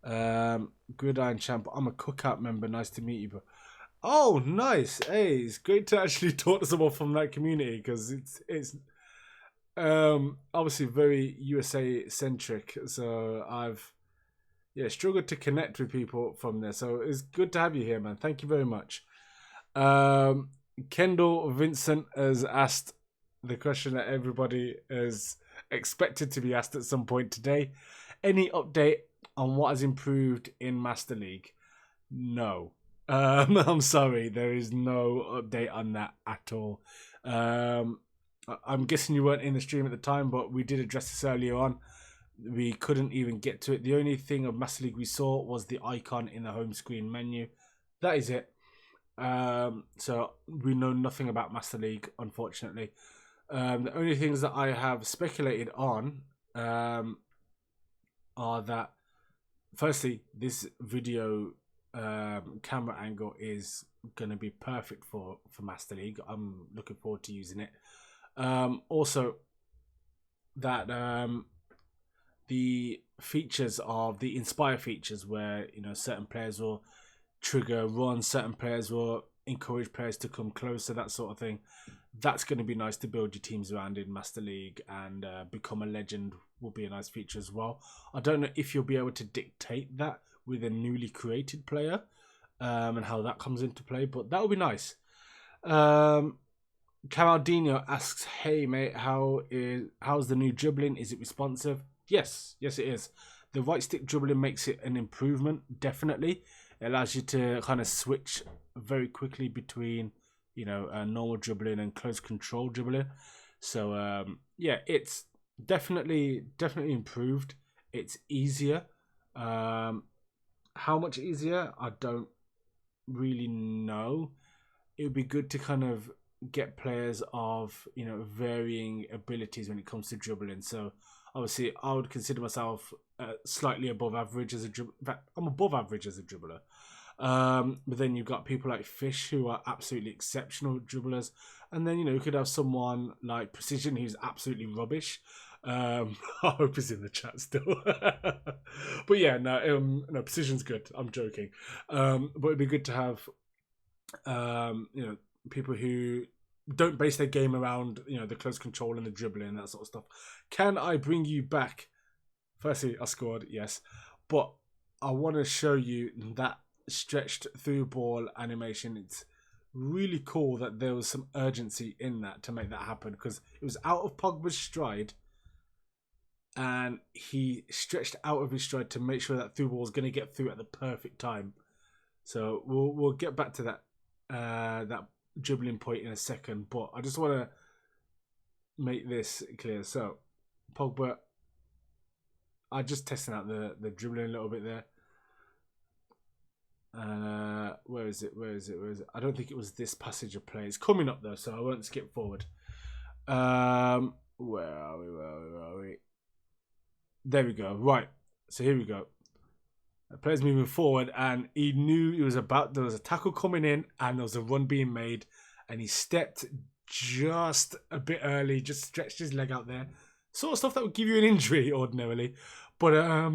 Gridiron Champ, I'm a Cookout member. Nice to meet you, bro. Oh, nice. Hey, it's great to actually talk to someone from that community, because it's obviously very USA centric. So I've struggled to connect with people from there. So it's good to have you here, man. Thank you very much. Kendall Vincent has asked the question that everybody is expected to be asked at some point today. Any update on what has improved in Master League? No. I'm sorry, there is no update on that at all. I'm guessing you weren't in the stream at the time, but we did address this earlier on. We couldn't even get to it. The only thing of Master League we saw was the icon in the home screen menu. That is it. So we know nothing about Master League, unfortunately. The only things that I have speculated on are that, firstly, this video camera angle is going to be perfect for Master League. I'm looking forward to using it. Also, that the features of the Inspire features, where certain players will trigger runs, certain players will encourage players to come closer, that sort of thing. That's going to be nice to build your teams around in Master League, and become a legend will be a nice feature as well. I don't know if you'll be able to dictate that with a newly created player, and how that comes into play, but that would be nice. Camaldino asks, hey mate, how's the new dribbling? Is it responsive? Yes it is. The right stick dribbling makes it an improvement, definitely. It allows you to kind of switch very quickly between normal dribbling and close control dribbling. So it's definitely improved. It's easier. How much easier, I don't really know. It would be good to kind of get players of varying abilities when it comes to dribbling. So obviously I would consider myself slightly above average as a dribbler. In fact, I'm above average as a dribbler. But then you've got people like Fish, who are absolutely exceptional dribblers, and then you could have someone like Precision, who's absolutely rubbish. I hope he's in the chat still. But yeah, no, Precision's good. I'm joking. But it'd be good to have people who don't base their game around the close control and the dribbling and that sort of stuff. Can I bring you back? Firstly, I scored, yes, but I want to show you that stretched through ball animation. It's really cool that there was some urgency in that to make that happen, because it was out of Pogba's stride and he stretched out of his stride to make sure that through ball was going to get through at the perfect time. So we'll get back to that that dribbling point in a second, but I just want to make this clear. So Pogba, I just testing out the dribbling a little bit there. Where is it? I don't think it was this passage of play. It's coming up though, so I won't skip forward. Where are we? There we go. Right. So here we go. The player's moving forward, and he knew there was a tackle coming in, and there was a run being made, and he stepped just a bit early, just stretched his leg out there. Sort of stuff that would give you an injury ordinarily. But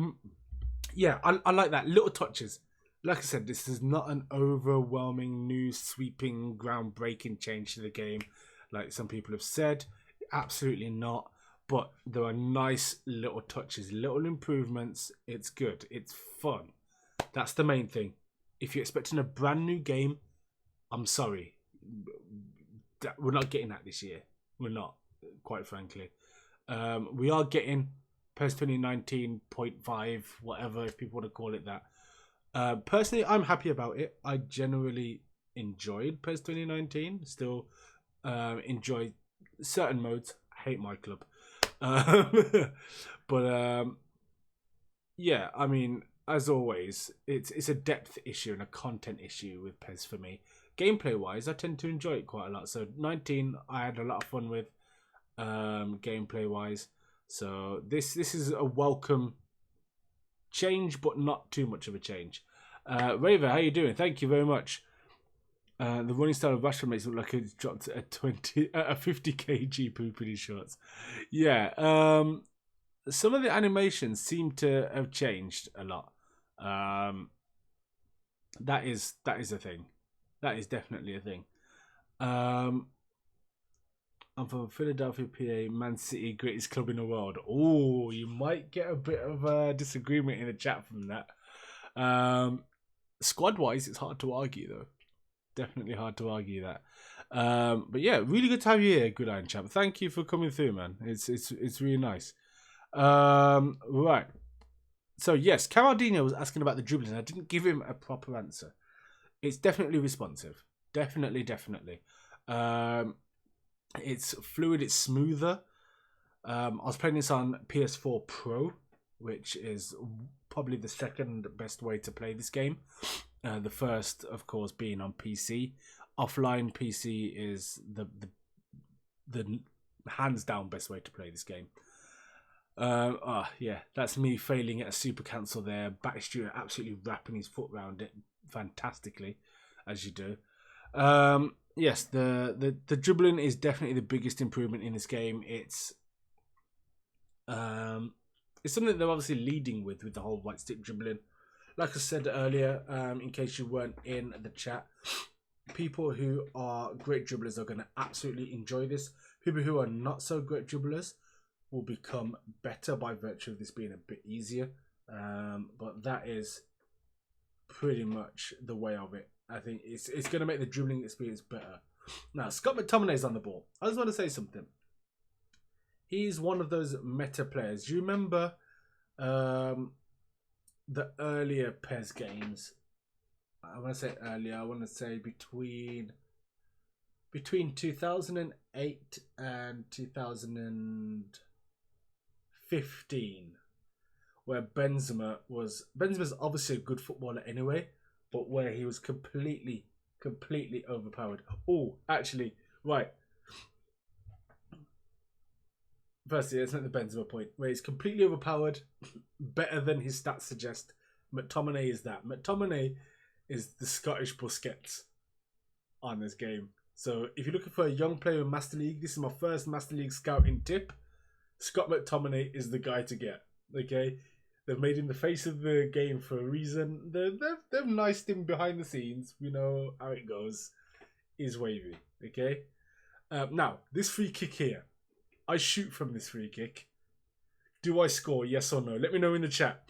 yeah, I like that. Little touches. Like I said, this is not an overwhelming, new, sweeping, groundbreaking change to the game, like some people have said. Absolutely not. But there are nice little touches, little improvements. It's good. It's fun. That's the main thing. If you're expecting a brand new game, I'm sorry. We're not getting that this year. We're not, quite frankly. We are getting PES 2019.5, whatever, if people want to call it that. Personally, I'm happy about it. I generally enjoyed PES 2019. Still enjoy certain modes. I hate my club. But yeah, I mean, as always, it's a depth issue and a content issue with PES for me. Gameplay wise, I tend to enjoy it quite a lot. So 19, I had a lot of fun with gameplay wise. So this is a welcome change, but not too much of a change. Raver, how you doing? Thank you very much. The running style of Rashford makes it look like he's dropped a 50 kg poop in his shorts. Yeah, some of the animations seem to have changed a lot. That is a thing. That is definitely a thing. I'm from Philadelphia, PA, Man City, greatest club in the world. Oh, you might get a bit of a disagreement in the chat from that. Squad-wise, it's hard to argue, though. Definitely hard to argue that. But yeah, really good to have you here, Good Iron Champ. Thank you for coming through, man. It's really nice. Right. So yes, Caraldino was asking about the dribbling. I didn't give him a proper answer. It's definitely responsive. Definitely. It's fluid. It's smoother. I was playing this on PS4 Pro, which is probably the second best way to play this game. The first, of course, being on PC. Offline PC is the hands down best way to play this game. Yeah, that's me failing at a super cancel there. Batistuta absolutely wrapping his foot around it fantastically, as you do. Yes, the dribbling is definitely the biggest improvement in this game. It's something they're obviously leading with the whole white stick dribbling. Like I said earlier, in case you weren't in the chat, people who are great dribblers are going to absolutely enjoy this. People who are not so great dribblers will become better by virtue of this being a bit easier. But that is pretty much the way of it. I think it's going to make the dribbling experience better. Now, Scott McTominay is on the ball. I just want to say something. He's one of those meta players. Do you remember the earlier PES games? I want to say earlier. I want to say between 2008 and 2015, where Benzema's obviously a good footballer anyway, but where he was completely overpowered. Oh, actually, right. Firstly, let's make the Benzema point, where he's completely overpowered, better than his stats suggest. McTominay is that. McTominay is the Scottish Busquets on this game. So if you're looking for a young player in Master League, this is my first Master League scouting tip. Scott McTominay is the guy to get. Okay, they've made him the face of the game for a reason. They've niced him behind the scenes. We know how it goes. Is wavy. Okay. Now this free kick here. I shoot from this free kick. Do I score? Yes or no? Let me know in the chat.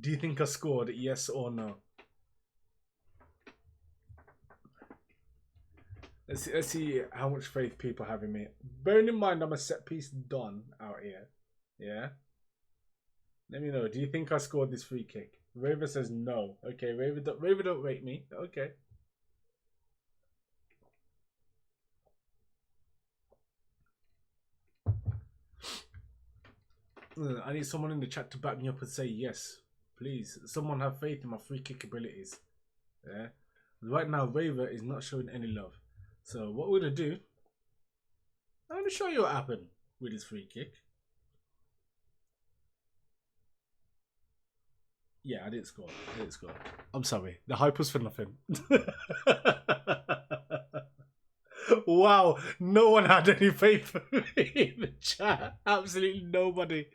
Do you think I scored? Yes or no? Let's see how much faith people have in me. Bearing in mind I'm a set piece don out here. Yeah. Let me know. Do you think I scored this free kick? Raver says no. Okay, Raver don't rate me. Okay. I need someone in the chat to back me up and say yes. Please. Someone have faith in my free kick abilities. Yeah. Right now, Raver is not showing any love. So what we're going to do, I'm going to show you what happened with his free kick. Yeah, I didn't score. I didn't score. I'm sorry. The hype was for nothing. Wow, no one had any faith in the chat. Absolutely nobody.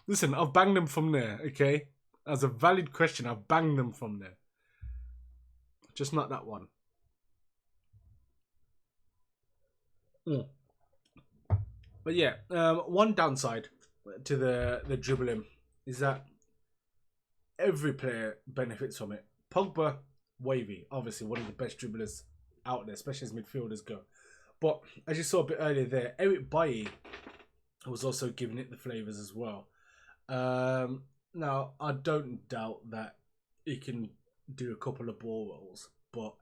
Listen, I've banged them from there, okay? As a valid question, I've banged them from there. Just not that one. Mm. But yeah, one downside to the dribbling is that every player benefits from it. Pogba, wavy, obviously one of the best dribblers out there, especially as midfielders go. But as you saw a bit earlier there, Eric Bailly was also giving it the flavours as well. Now, I don't doubt that he can do a couple of ball rolls, but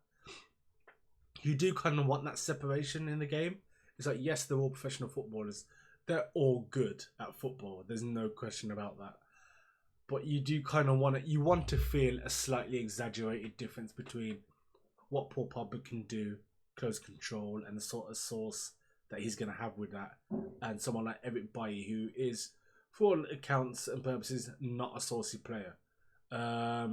you do kind of want that separation in the game. It's like, yes, they're all professional footballers. They're all good at football. There's no question about that. But you do kind of want you want to feel a slightly exaggerated difference between what Paul Pogba can do, close control, and the sort of source that he's going to have with that, and someone like Eric Bailly, who is, for all accounts and purposes, not a saucy player. Yeah,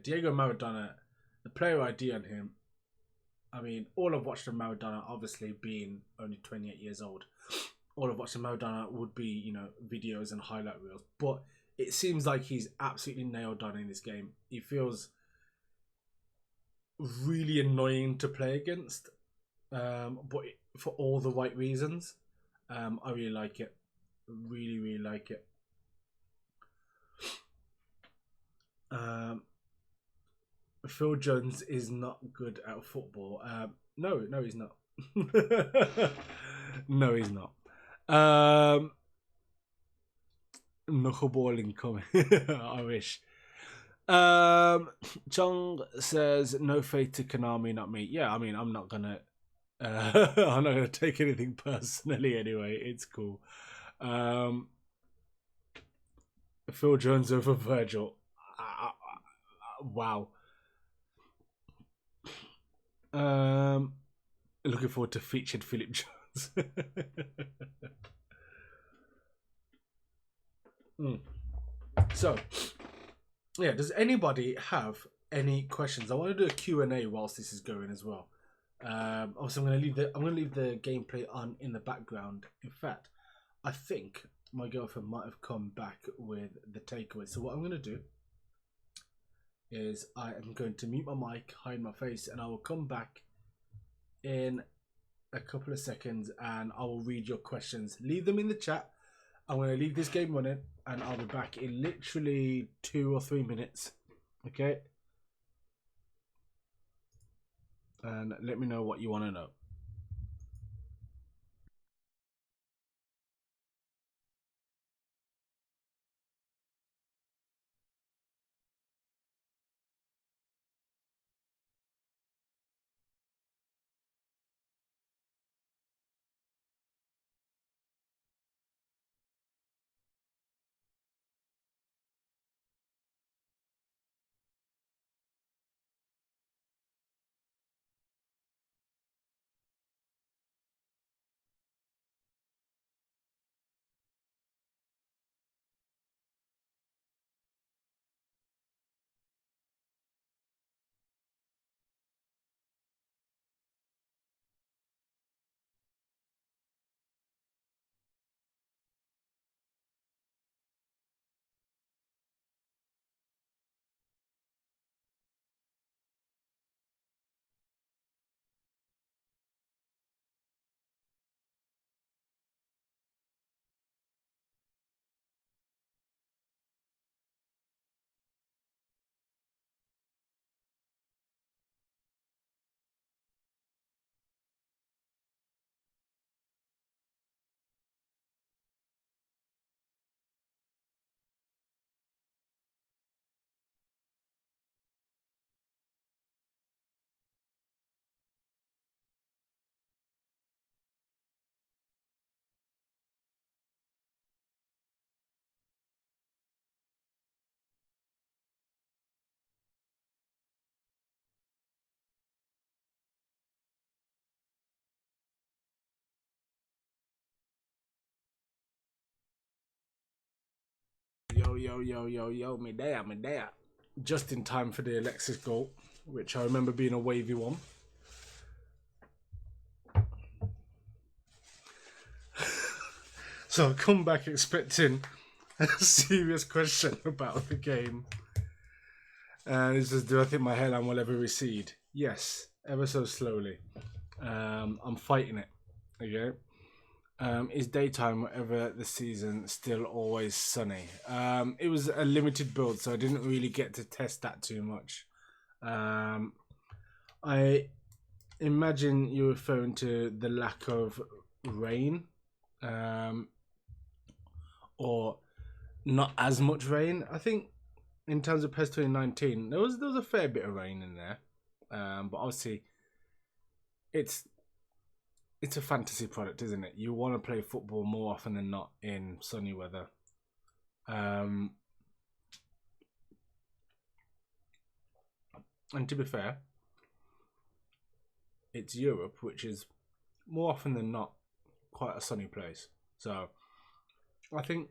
Diego Maradona, the player ID on him. I mean, all I've watched of Maradona, obviously being only 28 years old, all I've watched of Maradona would be, you know, videos and highlight reels. But it seems like he's absolutely nailed on in this game. He feels really annoying to play against, but for all the right reasons. I really like it. Really, really like it. Phil Jones is not good at football. No, he's not. No, he's not. Knuckleball incoming. I wish. Chung says no faith to Konami, not me. Yeah, I mean, I'm not gonna I'm not gonna take anything personally anyway. It's cool. Phil Jones over Virgil. Wow. Looking forward to featured Philip Jones. So, yeah, does anybody have any questions? I want to do a Q&A whilst this is going as well. Obviously, I'm gonna leave the gameplay on in the background. In fact, I think my girlfriend might have come back with the takeaway. So what I'm gonna do is I am going to mute my mic, hide my face, and I will come back in a couple of seconds and I will read your questions. Leave them in the chat. I'm going to leave this game running and I'll be back in literally 2 or 3 minutes. Okay? And let me know what you want to know. yo, me there. Just in time for the Alexis goal, which I remember being a wavy one. So I come back expecting a serious question about the game. And it says, do I think my hairline will ever recede? Yes, ever so slowly. I'm fighting it. Okay. Is daytime, whatever the season, still always sunny? It was a limited build, so I didn't really get to test that too much. I imagine you're referring to the lack of rain, or not as much rain. I think in terms of PES 2019, there was a fair bit of rain in there, but obviously it's a fantasy product, isn't it? You want to play football more often than not in sunny weather. And to be fair, it's Europe, which is more often than not quite a sunny place. So I think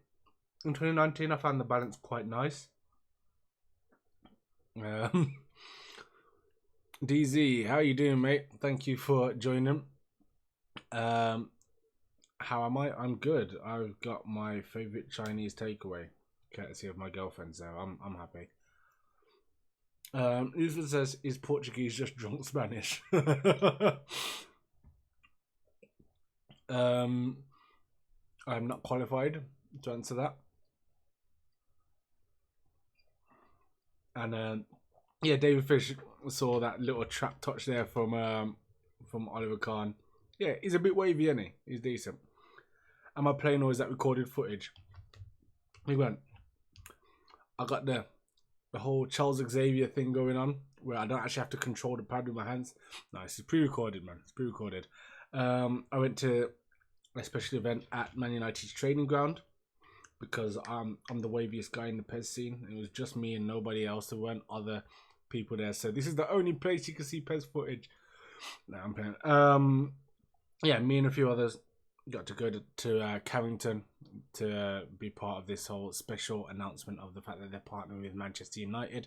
in 2019 I found the balance quite nice. DZ, how you doing, mate? Thank you for joining. How am I? I'm good. I've got my favorite Chinese takeaway, courtesy of my girlfriend, so I'm happy. Usually says, is Portuguese just drunk Spanish? I'm not qualified to answer that. And yeah, David Fish saw that little trap touch there from Oliver Kahn. Yeah, he's a bit wavy, isn't he? He's decent. Am I playing or is that recorded footage? He went, I got the whole Charles Xavier thing going on where I don't actually have to control the pad with my hands. No, this is pre-recorded, man. It's pre-recorded. I went to a special event at Man United's training ground because I'm the waviest guy in the PES scene. It was just me and nobody else. There weren't other people there. So this is the only place you can see PES footage. No, I'm playing. Yeah, me and a few others got to go to Carrington to be part of this whole special announcement of the fact that they're partnering with Manchester United.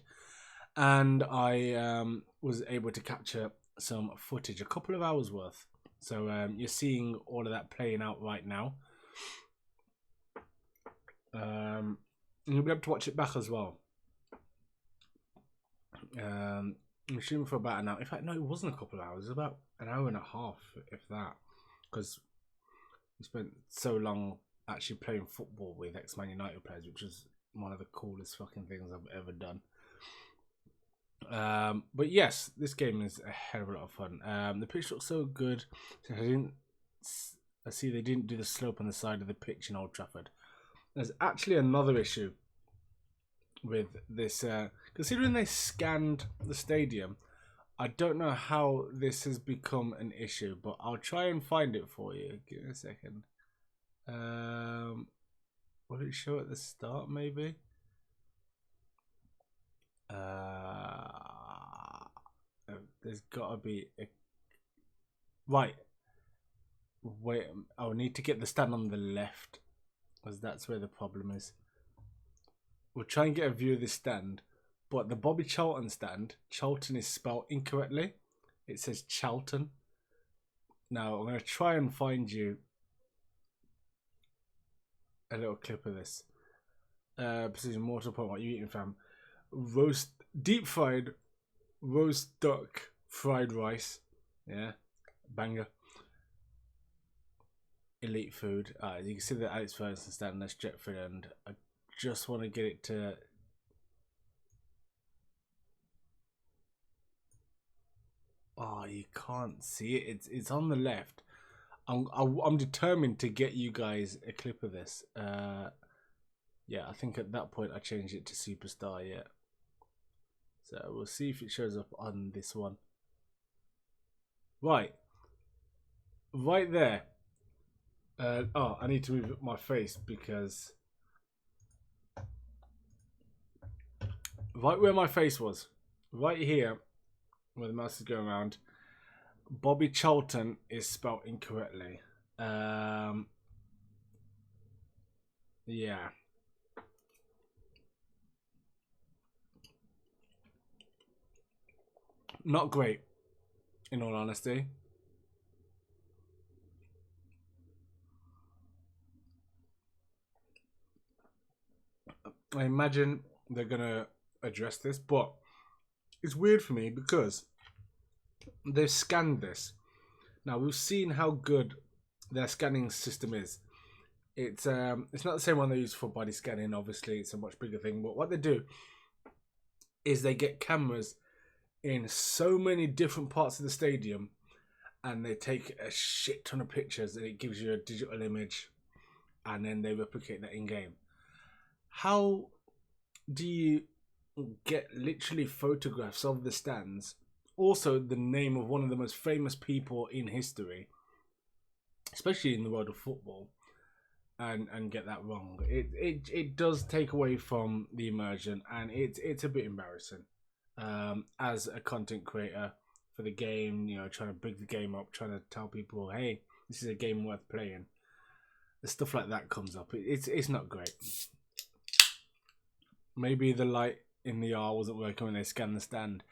And I was able to capture some footage, a couple of hours worth. So you're seeing all of that playing out right now. And you'll be able to watch it back as well. I'm shooting for about an hour. In fact, no, it wasn't a couple of hours. It was about an hour and a half, if that. Because we spent so long actually playing football with ex-Man United players, which was one of the coolest fucking things I've ever done. But yes, this game is a hell of a lot of fun. The pitch looks so good. I see they didn't do the slope on the side of the pitch in Old Trafford. There's actually another issue with this. Considering they scanned the stadium, I don't know how this has become an issue, but I'll try and find it for you. Give me a second. Will it show at the start, maybe? There's got to be a... Right. Wait, I'll need to get the stand on the left, because that's where the problem is. We'll try and get a view of this stand, but the Bobby Charlton stand, Charlton is spelled incorrectly. It says Charlton. Now, I'm going to try and find you a little clip of this. Precision Mortal Point, what you eating, fam? Deep fried roast duck fried rice. Yeah, banger. Elite food. You can see the Alex Ferguson stand. That's Jetford, and I just want to get it to... Oh, you can't see it. It's on the left. I'm determined to get you guys a clip of this. Yeah, I think at that point I changed it to Superstar. Yeah. So we'll see if it shows up on this one. Right there. Oh, I need to move my face because right where my face was, right here, where the mouse is going around, Bobby Charlton is spelled incorrectly. Yeah. Not great, in all honesty. I imagine they're gonna address this, but it's weird for me because they've scanned this. Now we've seen how good their scanning system is. It's not the same one they use for body scanning. Obviously, it's a much bigger thing. But what they do is they get cameras in so many different parts of the stadium, and they take a shit ton of pictures, and it gives you a digital image, and then they replicate that in game. How do you get literally photographs of the stands? Also, the name of one of the most famous people in history, especially in the world of football, and get that wrong. It does take away from the immersion, and it's a bit embarrassing. As a content creator for the game, you know, trying to big the game up, trying to tell people, hey, this is a game worth playing. The stuff like that comes up. It's not great. Maybe the light in the R wasn't working when they scanned the stand.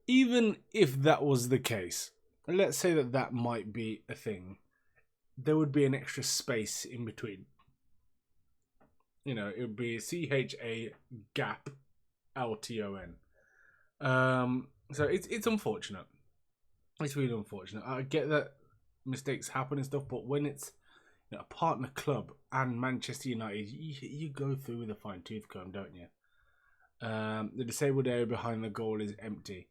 Even if that was the case, let's say that might be a thing, there would be an extra space in between. You know, it would be CHA gap LTON. So it's unfortunate. It's really unfortunate. I get that mistakes happen and stuff, but when it's, you know, a partner club and Manchester United, you go through with a fine tooth comb, don't you? The disabled area behind the goal is empty.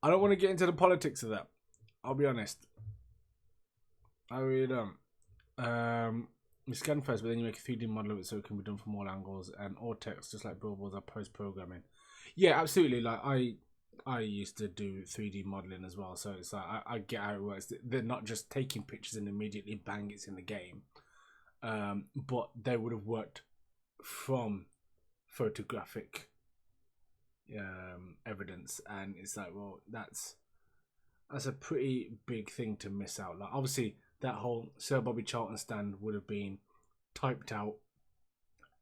I don't want to get into the politics of that. I'll be honest. I really don't. You scan first, but then you make a 3D model of it so it can be done from all angles, and all text, just like billboards, are post-programming. Yeah, absolutely. Like I used to do 3D modeling as well, so it's like I get how it works. They're not just taking pictures and immediately bang, it's in the game. But they would have worked from photographic evidence, and it's like, well, that's a pretty big thing to miss out. Like, obviously, that whole Sir Bobby Charlton stand would have been typed out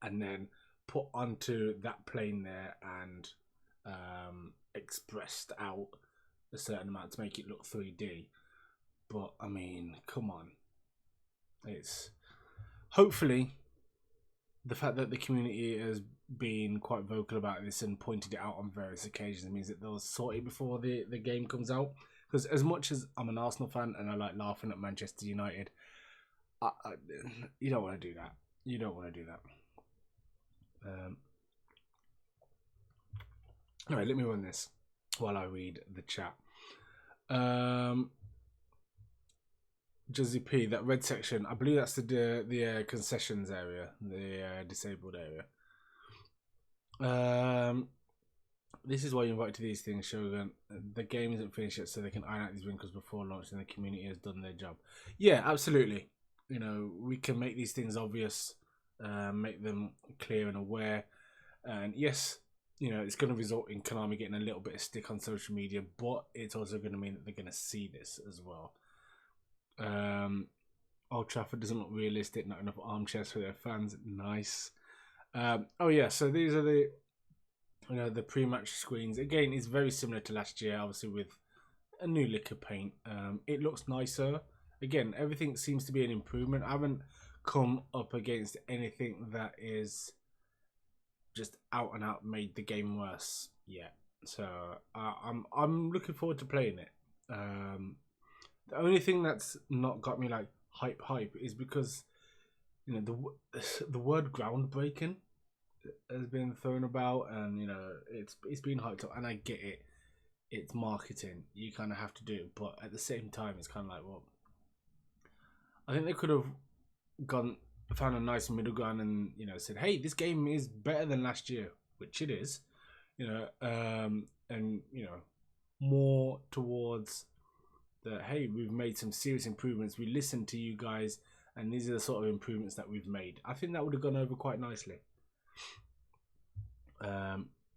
and then put onto that plane there and expressed out a certain amount to make it look 3D. But I mean, come on. It's hopefully the fact that the community has been quite vocal about this and pointed it out on various occasions means that they'll sort it before the game comes out. Because as much as I'm an Arsenal fan and I like laughing at Manchester United, you don't want to do that. You don't want to do that. Anyway, let me run this while I read the chat. Juzzy P, that red section, I believe that's the concessions area, the disabled area. This is why you invite to these things, Shogun. The game isn't finished yet, so they can iron out these wrinkles before launch, and the community has done their job. Yeah, absolutely. You know, we can make these things obvious, make them clear and aware. And yes, you know, it's going to result in Konami getting a little bit of stick on social media, but it's also going to mean that they're going to see this as well. Old Trafford doesn't look realistic, not enough armchairs for their fans. Nice. Oh yeah, so these are the, you know, the pre-match screens. Again, it's very similar to last year, obviously with a new lick of paint. It looks nicer. Again, everything seems to be an improvement. I haven't come up against anything that is just out and out made the game worse yet. So I'm looking forward to playing it. The only thing that's not got me like hype is because, you know, the word groundbreaking has been thrown about, and you know, it's been hyped up, and I get it. It's marketing. You kind of have to do it, but at the same time, it's kind of like, well, I think they could have found a nice middle ground and, you know, said, hey, this game is better than last year, which it is, you know, and, you know, more towards the, hey, we've made some serious improvements. We listened to you guys, and these are the sort of improvements that we've made. I think that would have gone over quite nicely.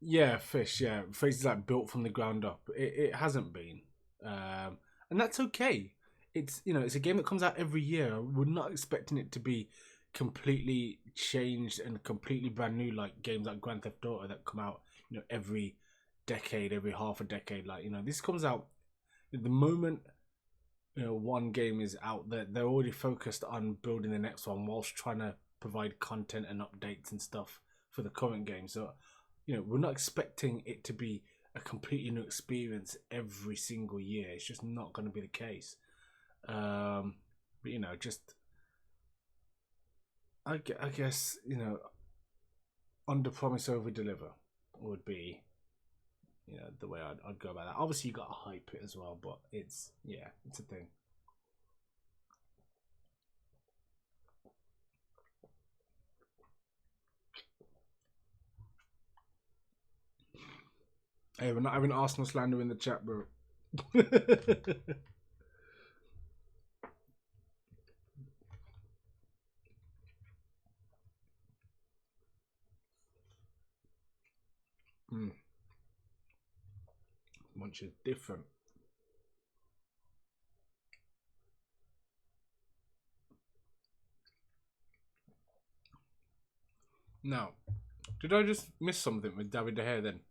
Yeah, Fish, yeah, Face is like built from the ground up. It hasn't been, and that's okay. It's, you know, it's a game that comes out every year. We're not expecting it to be completely changed and completely brand new like games like Grand Theft Auto that come out, you know, every decade, every half a decade. Like, this comes out the moment one game is out. They're already focused on building the next one whilst trying to provide content and updates and stuff for the current game. So we're not expecting it to be a completely new experience every single year. It's just not going to be the case. But just I guess under promise over deliver would be the way I'd go about that. Obviously you got to hype it as well, but it's a thing. Hey, we're not having Arsenal slander in the chat, bro. Munch is different. Now, did I just miss something with David De Gea then?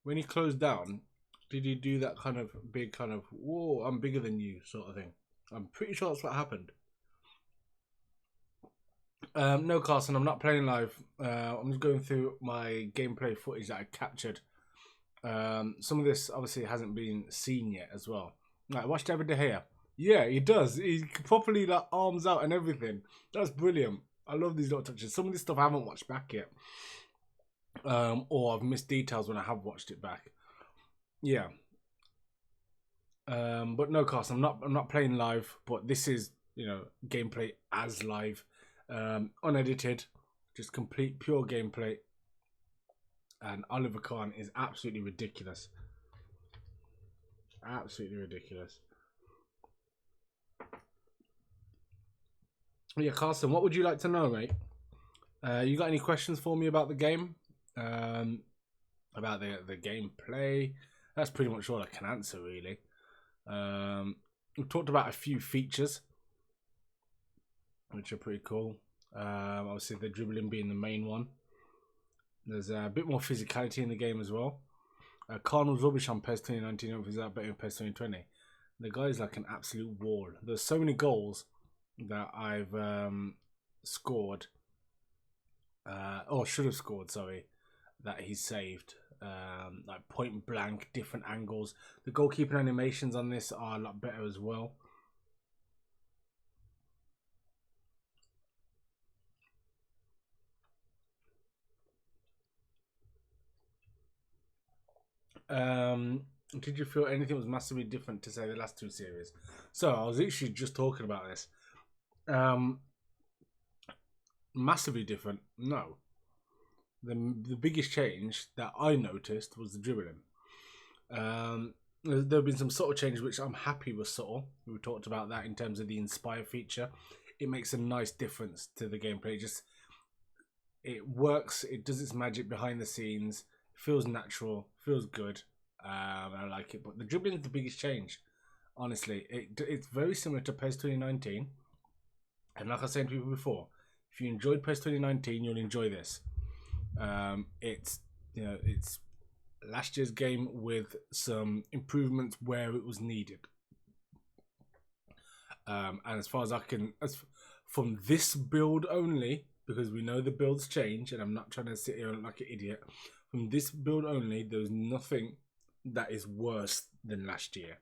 When he closed down, did he do that kind of big kind of, whoa, I'm bigger than you sort of thing? I'm pretty sure that's what happened. No, Carson, I'm not playing live. I'm just going through my gameplay footage that I captured. Some of this obviously hasn't been seen yet as well. Right, watch David De Gea. Yeah, he does. He properly like arms out and everything. That's brilliant. I love these little touches. Some of this stuff I haven't watched back yet. Or I've missed details when I have watched it back. Yeah. But no, Carson, I'm not playing live, but this is, gameplay as live. Unedited, just complete pure gameplay. And Oliver Kahn is absolutely ridiculous. Absolutely ridiculous. Yeah, Carson, what would you like to know, mate? You got any questions for me about the game? About the gameplay? That's pretty much all I can answer, really. We've talked about a few features, which are pretty cool. Obviously, the dribbling being the main one. There's a bit more physicality in the game as well. Khan was rubbish on PES 2019. If he's out better in PES 2020. The guy's like an absolute wall. There's so many goals that I've scored, or should have scored, sorry, that he's saved. Like point blank, different angles. The goalkeeping animations on this are a lot better as well. Did you feel anything was massively different to say the last two series? So I was literally just talking about this. Massively different? No. The biggest change that I noticed was the dribbling. There have been some subtle changes which I'm happy with subtle. We talked about that in terms of the Inspire feature. It makes a nice difference to the gameplay. It works. It does its magic behind the scenes. Feels natural. Feels good. I like it. But the dribbling is the biggest change. Honestly, it's very similar to PES 2019. And like I said to people before, if you enjoyed PES 2019, you'll enjoy this. It's last year's game with some improvements where it was needed. And as far as I can, from this build only, because we know the builds change, and I'm not trying to sit here like an idiot. From this build only, there's nothing that is worse than last year.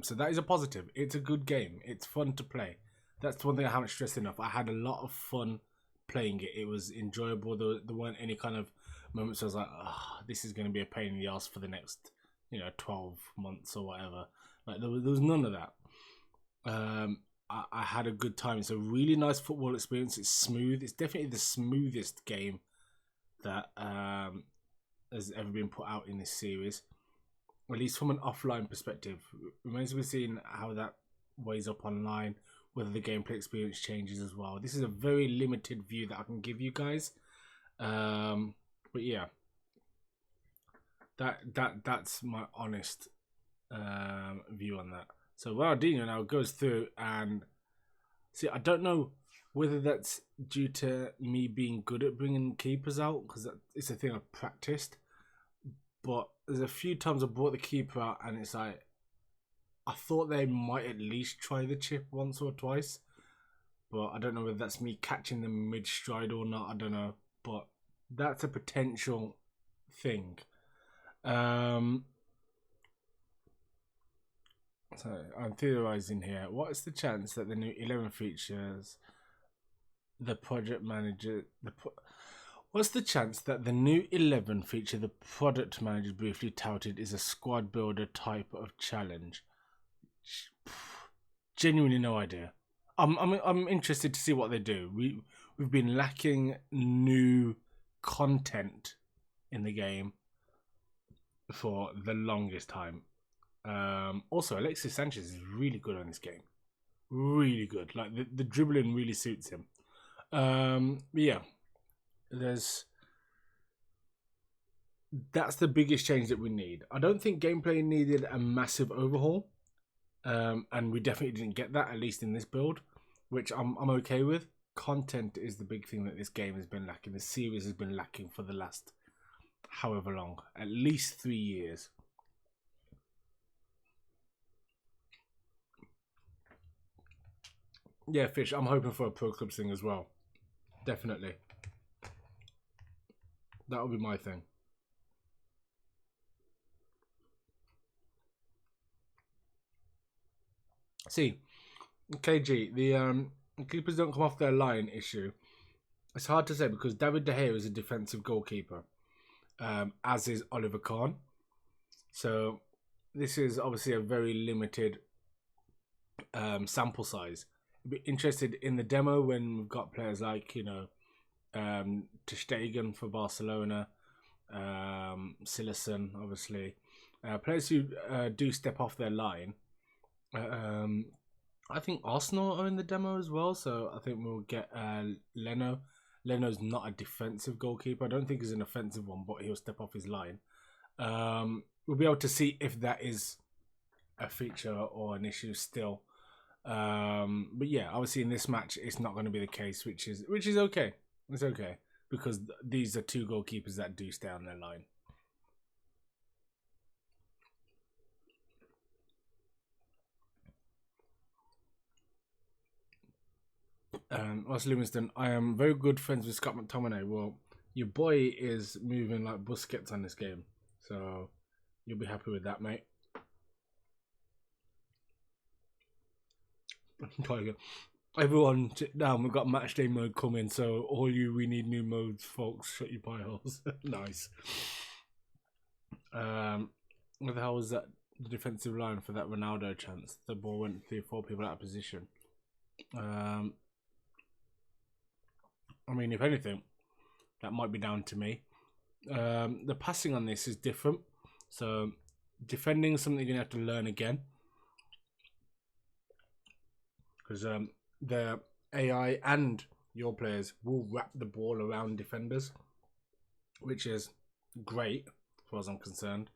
So that is a positive. It's a good game. It's fun to play. That's one thing I haven't stressed enough. I had a lot of fun playing it. It was enjoyable. There weren't any kind of moments where I was like, oh, this is going to be a pain in the ass for the next 12 months or whatever. Like there was none of that. I had a good time. It's a really nice football experience. It's smooth. It's definitely the smoothest game that has ever been put out in this series, at least from an offline perspective. It remains to be seen how that weighs up online, whether the gameplay experience changes as well. This is a very limited view that I can give you guys, but yeah, that's my honest view on that. So Ronaldinho now goes through and see. I don't know whether that's due to me being good at bringing keepers out, because it's a thing I've practiced. but there's a few times I brought the keeper out and it's like, I thought they might at least try the chip once or twice, but I don't know whether that's me catching them mid-stride or not. I don't know, but that's a potential thing. So I'm theorizing here. What is the chance that the new 11 features the project manager? What's the chance that the new 11 feature the product manager briefly touted is a squad builder type of challenge? Genuinely no idea. I'm interested to see what they do. We've been lacking new content in the game for the longest time. Also, Alexis Sanchez is really good on this game. Really good. Like the dribbling really suits him. Yeah, that's the biggest change that we need. I don't think gameplay needed a massive overhaul. And we definitely didn't get that, at least in this build, which I'm okay with. Content is the big thing that this game has been lacking. The series has been lacking for the last however long, at least 3 years. Yeah, Fish, I'm hoping for a Pro Clubs thing as well. Definitely. That'll be my thing. See, KG, the keepers don't come off their line issue. It's hard to say because David De Gea is a defensive goalkeeper, as is Oliver Kahn. So this is obviously a very limited sample size. I'd be interested in the demo when we've got players like, you know, Ter Stegen for Barcelona, Silerson, obviously. Players who do step off their line. I think Arsenal are in the demo as well, so I think we'll get Leno. Leno's not a defensive goalkeeper. I don't think he's an offensive one, but he'll step off his line. We'll be able to see if that is a feature or an issue still. But yeah, obviously in this match, it's not going to be the case, which is okay. It's okay because these are two goalkeepers that do stay on their line. Ross Livingston, I am very good friends with Scott McTominay. Well, your boy is moving like Busquets on this game, so you'll be happy with that, mate. Everyone, sit down. We've got matchday mode coming, so all you, we need new modes, folks. Shut your pie holes. Nice. What the hell was that? The defensive line for that Ronaldo chance. The ball went 3 or 4 people out of position. I mean, if anything, that might be down to me. The passing on this is different. So, defending is something you're going to have to learn again. Because the AI and your players will wrap the ball around defenders, which is great, as far as I'm concerned.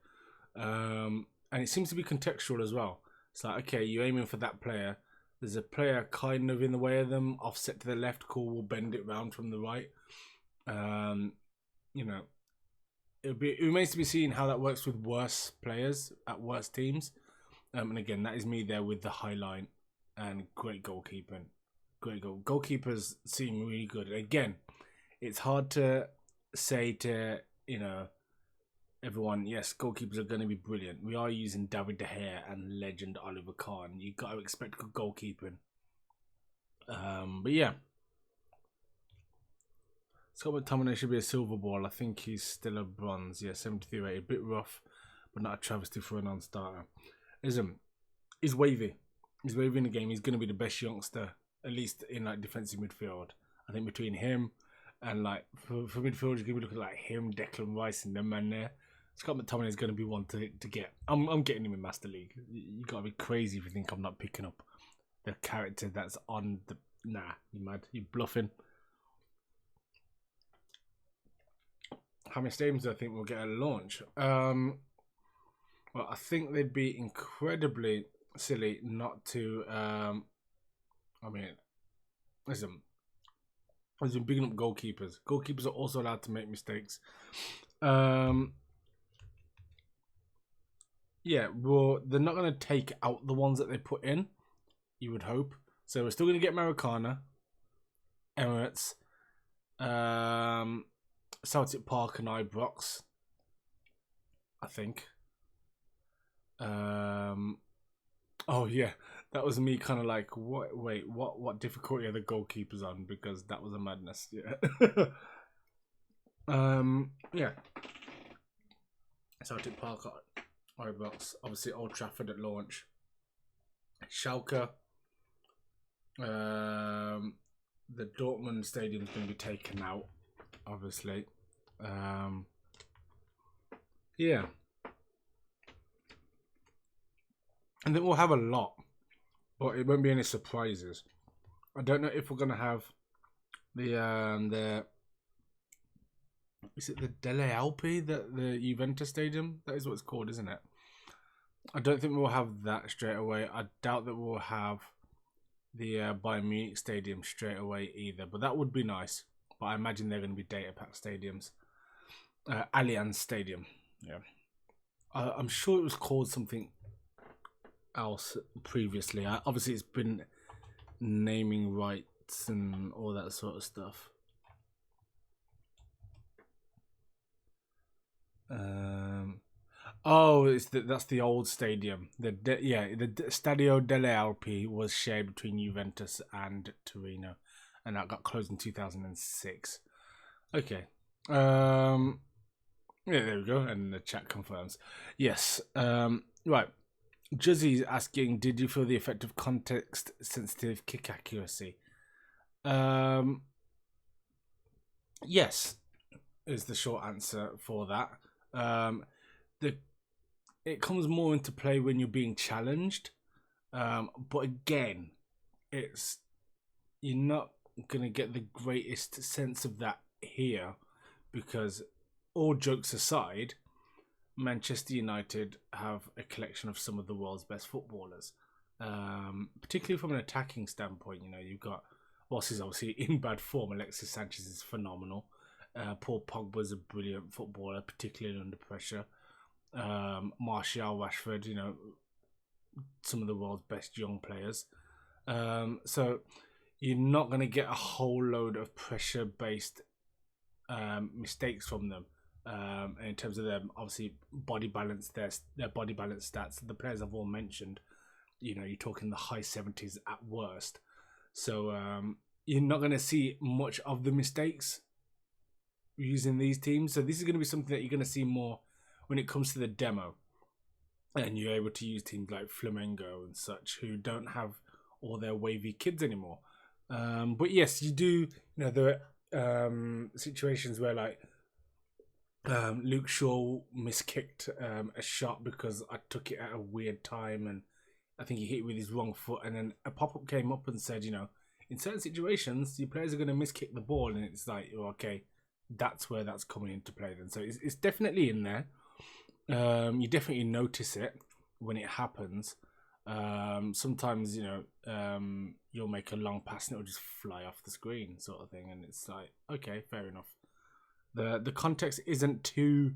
And it seems to be contextual as well. It's like, okay, you're aiming for that player. There's a player kind of in the way of them, offset to the left, cool, we'll bend it round from the right. You know, it remains to be seen how that works with worse players at worse teams. And again, that is me there with the high line and great goalkeeping. Great goal. Goalkeepers seem really good. And again, it's hard to say to, you know, everyone, yes, goalkeepers are going to be brilliant. We are using David De Gea and legend Oliver Kahn. You got to expect good goalkeeping. But yeah, Scott McTominay should be a silver ball. I think he's still a bronze. Yeah, 73 rated. A bit rough, but not a travesty for a non-starter. He's wavy. He's wavy in the game. He's going to be the best youngster, at least in like defensive midfield. I think between him and like for midfield, you're going to be looking like him, Declan Rice, and them man there. Scott McTominay is going to be one to get. I'm getting him in Master League. You got to be crazy if you think I'm not picking up the character that's on the. Nah, you mad? You bluffing? How many stadiums do I think we'll get at launch? Well, I think they'd be incredibly silly not to. I mean, listen. As in bigging up goalkeepers. Goalkeepers are also allowed to make mistakes. yeah, well, they're not going to take out the ones that they put in. You would hope. So we're still going to get Maracana, Emirates, Celtic Park, and Ibrox. I think. Oh yeah, that was me kind of like, what? Wait, what difficulty are the goalkeepers on? Because that was a madness. Yeah. Yeah. Celtic Park, Ibrox, obviously Old Trafford at launch. Schalke. The Dortmund stadium's going to be taken out, obviously. Yeah. And then we'll have a lot, but it won't be any surprises. I don't know if we're going to have the is it the Delle Alpi, the Juventus stadium? That is what it's called, isn't it? I don't think we'll have that straight away. I doubt that we'll have the Bayern Munich stadium straight away either, but that would be nice. But I imagine they're going to be data pack stadiums. Allianz Stadium, yeah. I'm sure it was called something else previously. Obviously, it's been naming rights and all that sort of stuff. Oh, that's the old stadium. The Stadio delle Alpi was shared between Juventus and Torino, and that got closed in 2006. Okay. Yeah, there we go. And the chat confirms. Yes. Right. Juzzy's asking, did you feel the effect of context-sensitive kick accuracy? Yes, is the short answer for that. It comes more into play when you're being challenged, but again, you're not gonna get the greatest sense of that here, because all jokes aside, Manchester United have a collection of some of the world's best footballers, particularly from an attacking standpoint. You know, you've got, whilst he's obviously in bad form, Alexis Sanchez is phenomenal. Paul Pogba's a brilliant footballer, particularly under pressure. Martial, Rashford, you know, some of the world's best young players. So you're not going to get a whole load of pressure-based mistakes from them. In terms of them, obviously body balance, their body balance stats, the players I've all mentioned, you know, you're talking the high 70s at worst. So you're not going to see much of the mistakes using these teams. So this is going to be something that you're going to see more when it comes to the demo, and you're able to use teams like Flamengo and such, who don't have all their wavy kids anymore. But yes, you do. You know, there are situations where like Luke Shaw miskicked a shot because I took it at a weird time, and I think he hit it with his wrong foot, and then a pop-up came up and said, you know, in certain situations, your players are going to miskick the ball, and it's like, oh, okay, that's where that's coming into play then. So it's definitely in there. You definitely notice it when it happens. Sometimes, you know, you'll make a long pass and it'll just fly off the screen, sort of thing, and it's like, okay, fair enough. The context isn't too.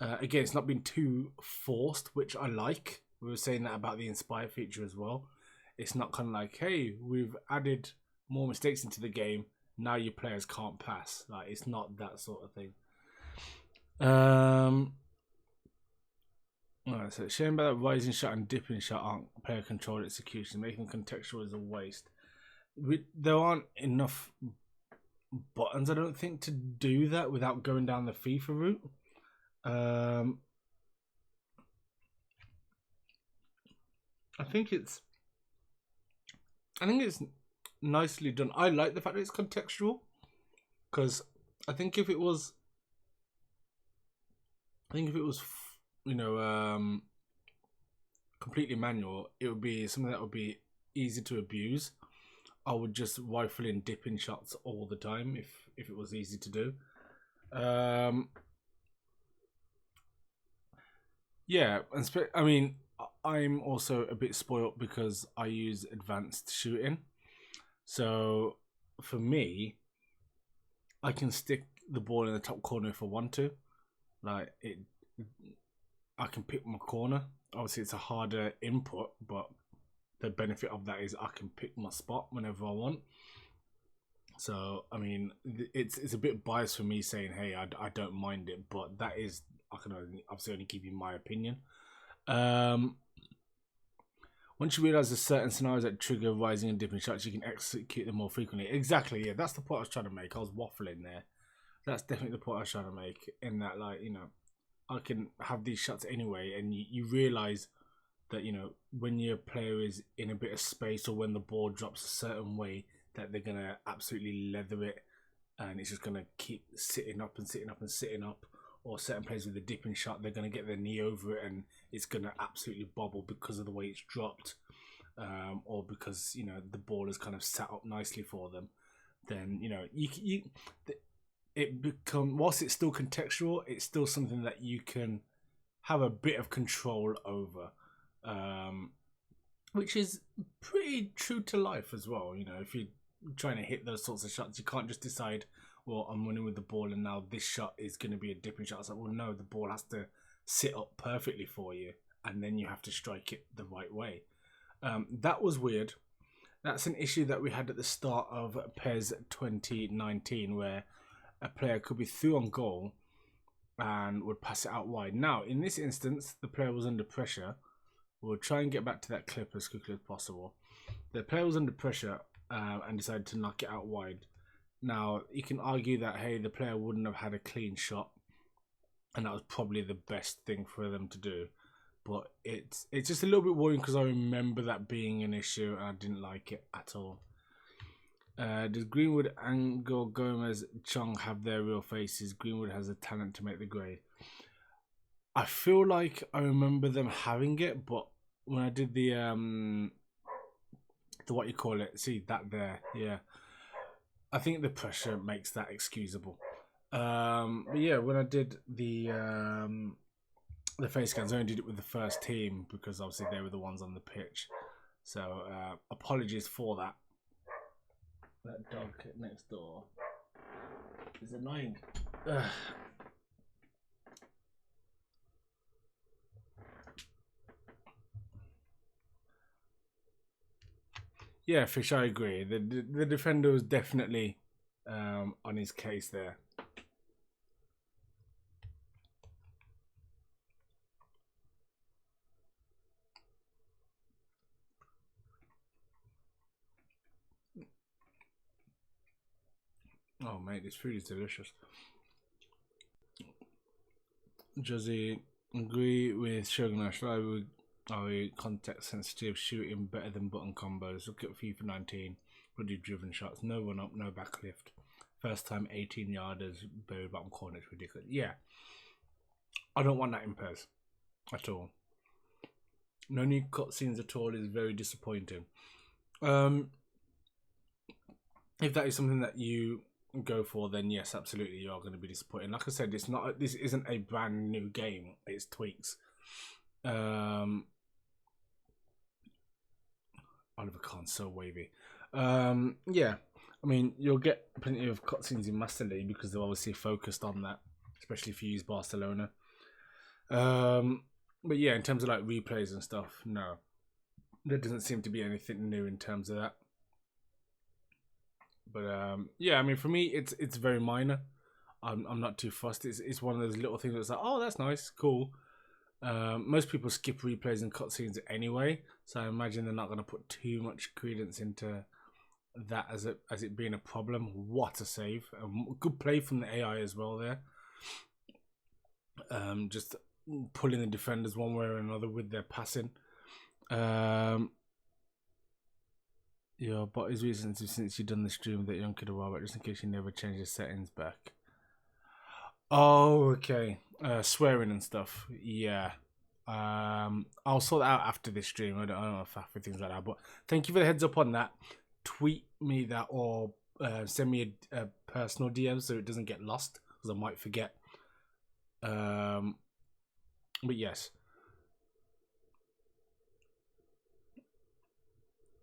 Again, it's not been too forced, which I like. We were saying that about the Inspire feature as well. It's not kind of like, hey, we've added more mistakes into the game, now your players can't pass. Like, it's not that sort of thing. Alright, so shame about that rising shot and dipping shot aren't player controlled execution. Making contextual is a waste. There aren't enough buttons, I don't think, to do that without going down the FIFA route. I think it's nicely done. I like the fact that it's contextual, because I think if it was, you know, completely manual, it would be something that would be easy to abuse. I would just rifle in dipping shots all the time if it was easy to do. Yeah, and I mean, I'm also a bit spoiled because I use advanced shooting. So for me, I can stick the ball in the top corner if I want to. Like, I can pick my corner. Obviously, it's a harder input, but the benefit of that is I can pick my spot whenever I want. So, I mean, it's a bit biased for me saying, hey, I don't mind it, but that is, I can obviously only give you my opinion. Once you realize there's certain scenarios that trigger rising and dipping shots, you can execute them more frequently. Exactly, yeah, that's the point I was trying to make. I was waffling there. That's definitely the point I was trying to make. In that, like, you know, I can have these shots anyway, and you realize that, you know, when your player is in a bit of space or when the ball drops a certain way, that they're gonna absolutely leather it, and it's just gonna keep sitting up and sitting up and sitting up. Or certain players with a dipping shot, they're gonna get their knee over it, and it's gonna absolutely bobble because of the way it's dropped, or because, you know, the ball is kind of sat up nicely for them. Then, you know, it become, whilst it's still contextual, it's still something that you can have a bit of control over, which is pretty true to life as well. You know, if you're trying to hit those sorts of shots, you can't just decide, well, I'm running with the ball and now this shot is going to be a dipping shot. It's like, well, no, the ball has to sit up perfectly for you, and then you have to strike it the right way. That was weird. That's an issue that we had at the start of PES 2019, where a player could be through on goal and would pass it out wide. Now, in this instance, the player was under pressure. We'll try and get back to that clip as quickly as possible. The player was under pressure and decided to knock it out wide. Now, you can argue that, hey, the player wouldn't have had a clean shot, and that was probably the best thing for them to do. But it's just a little bit worrying because I remember that being an issue and I didn't like it at all. Does Greenwood, Angel, Gomez, Chung have their real faces? Greenwood has the talent to make the grade. I feel like I remember them having it, but when I did the what you call it, see that there, yeah, I think the pressure makes that excusable. But yeah, when I did the face scans, I only did it with the first team because obviously they were the ones on the pitch. So apologies for that. That dog next door is annoying. Ugh. Yeah, Fish, I agree. The defender was definitely on his case there. Oh, mate, this food is delicious. Josie, agree with Shogun. Are we context sensitive, shooting better than button combos? Look at FIFA 19, bloody driven shots, no run up, no backlift. First time 18 yarders, buried bottom corner, it's ridiculous. Yeah, I don't want that in PES at all. No new cutscenes at all is very disappointing. If that is something that you go for, then yes, absolutely, you are going to be disappointed. Like I said, it's not. This isn't a brand new game. It's tweaks. Oliver Khan's so wavy. Yeah, I mean, you'll get plenty of cutscenes in Master League because they're obviously focused on that, especially if you use Barcelona. But yeah, in terms of like replays and stuff, no, there doesn't seem to be anything new in terms of that. But yeah, I mean, for me, it's very minor. I'm not too fussed. It's one of those little things that's like, oh, that's nice, cool. Most people skip replays and cutscenes anyway, so I imagine they're not going to put too much credence into that as it being a problem. What a save! Good play from the AI as well there. Just pulling the defenders one way or another with their passing. Yeah, but it's recent since you've done the stream with that young kid a while back, just in case you never change the settings back. Oh, okay. Swearing and stuff. Yeah. I'll sort that out after this stream. I don't know if after things like that, but thank you for the heads up on that. Tweet me that or send me a personal DM so it doesn't get lost because I might forget. But yes.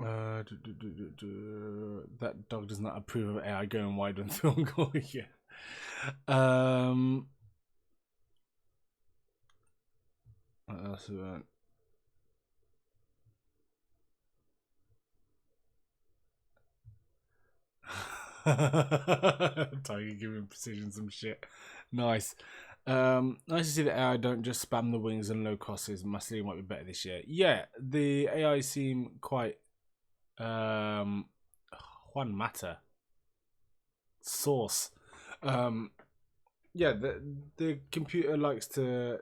That dog does not approve of AI going wide when film goal. Yeah. What else we want? Tiger giving precision some shit. Nice. Nice to see that AI don't just spam the wings and low crosses. Massively might be better this year. Yeah, the AI seem quite Juan Mata source. Yeah, the computer likes to,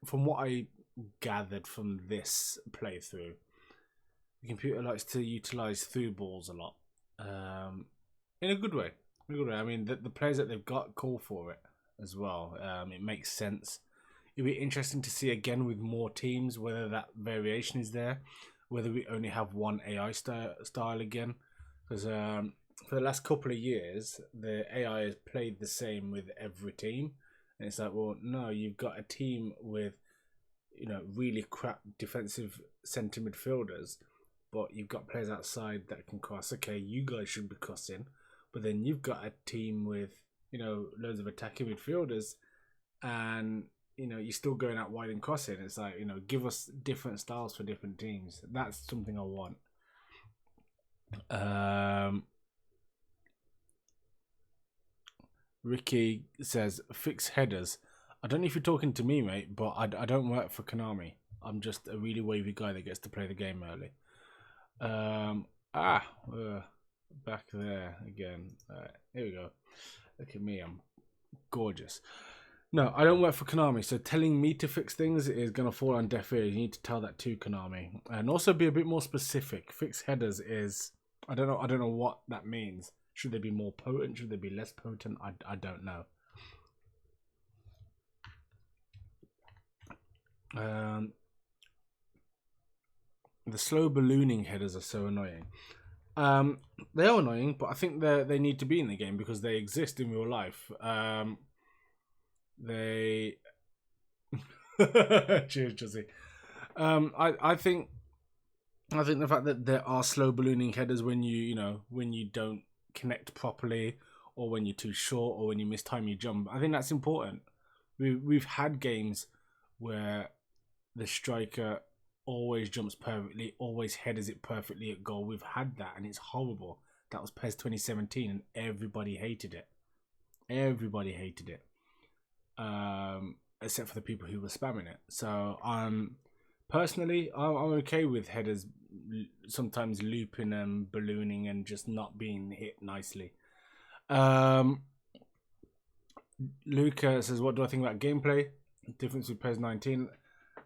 from what I gathered from this playthrough, the computer likes to utilize through balls a lot. In a good way. In a good way. I mean, the players that they've got call for it as well. It makes sense. It'll be interesting to see again with more teams whether that variation is there, whether we only have one AI style again. Because for the last couple of years, the AI has played the same with every team. And it's like, well, no, you've got a team with, really crap defensive centre midfielders, but you've got players outside that can cross. Okay, you guys should be crossing. But then you've got a team with, loads of attacking midfielders, and, you're still going out wide and crossing. It's like, give us different styles for different teams. That's something I want. Ricky says, fix headers. I don't know if you're talking to me, mate, but I don't work for Konami. I'm just a really wavy guy that gets to play the game early. Back there again. Here we go. Look at me, I'm gorgeous. No, I don't work for Konami, so telling me to fix things is going to fall on deaf ears. You need to tell that to Konami. And also be a bit more specific. Fix headers is, I don't know what that means. Should they be more potent? Should they be less potent? I don't know. The slow ballooning headers are so annoying. They are annoying, but I think they need to be in the game because they exist in real life. They cheers, Jesse. I think the fact that there are slow ballooning headers when you don't connect properly, or when you're too short, or when you miss time you jump, I think that's important. We've had games where the striker always jumps perfectly, always headers it perfectly at goal. We've had that, and it's horrible. That was PES 2017, and everybody hated it. Everybody hated it, except for the people who were spamming it. So, personally, I'm okay with headers sometimes looping and ballooning and just not being hit nicely. Luca says, "What do I think about gameplay? Difference with PES 19."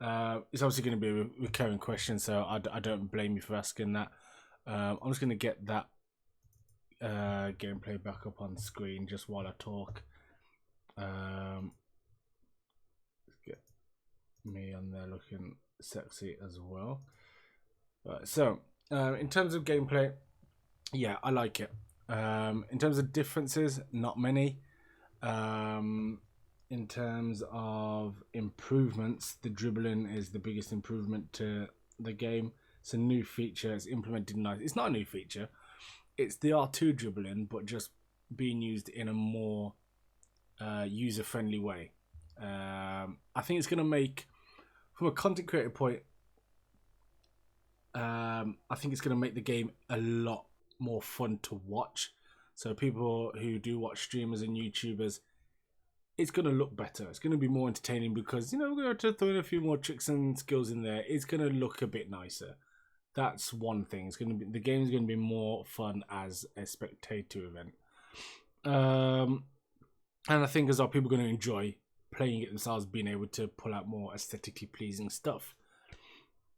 It's obviously going to be a recurring question, so I don't blame you for asking that. I'm just going to get that gameplay back up on screen just while I talk. Get me on there looking sexy as well. Right, so in terms of gameplay, yeah, I like it. In terms of differences, not many. In terms of improvements, the dribbling is the biggest improvement to the game. It's a new feature. It's implemented nice. It's not a new feature. It's the R2 dribbling, but just being used in a more user-friendly way. I think it's going to make, from a content creator point, I think it's going to make the game a lot more fun to watch. So people who do watch streamers and YouTubers, it's going to look better. It's going to be more entertaining because, we're going to throw in a few more tricks and skills in there. It's going to look a bit nicer. That's one thing. It's going to be, the game's going to be more fun as a spectator event. And I think as well, people are going to enjoy playing it themselves, being able to pull out more aesthetically pleasing stuff.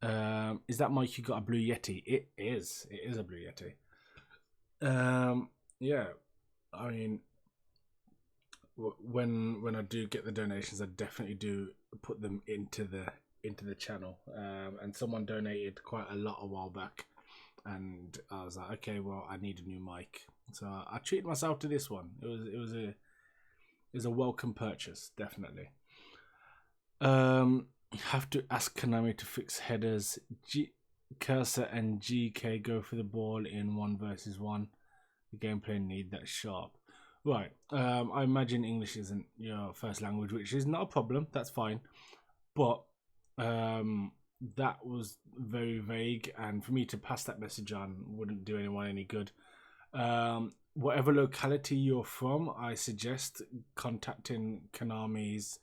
Is that mic you got a Blue Yeti? It is. It is a Blue Yeti. Yeah. I mean, when I do get the donations, I definitely do put them into the channel. And someone donated quite a lot a while back, and I was like, okay, well, I need a new mic, so I treated myself to this one. It was a welcome purchase, definitely. Have to ask Konami to fix headers. Cursor and GK go for the ball in 1 versus 1. The gameplay need that sharp. Right. I imagine English isn't your first language, which is not a problem. That's fine. But that was very vague, and for me to pass that message on wouldn't do anyone any good. Whatever locality you're from, I suggest contacting Konami's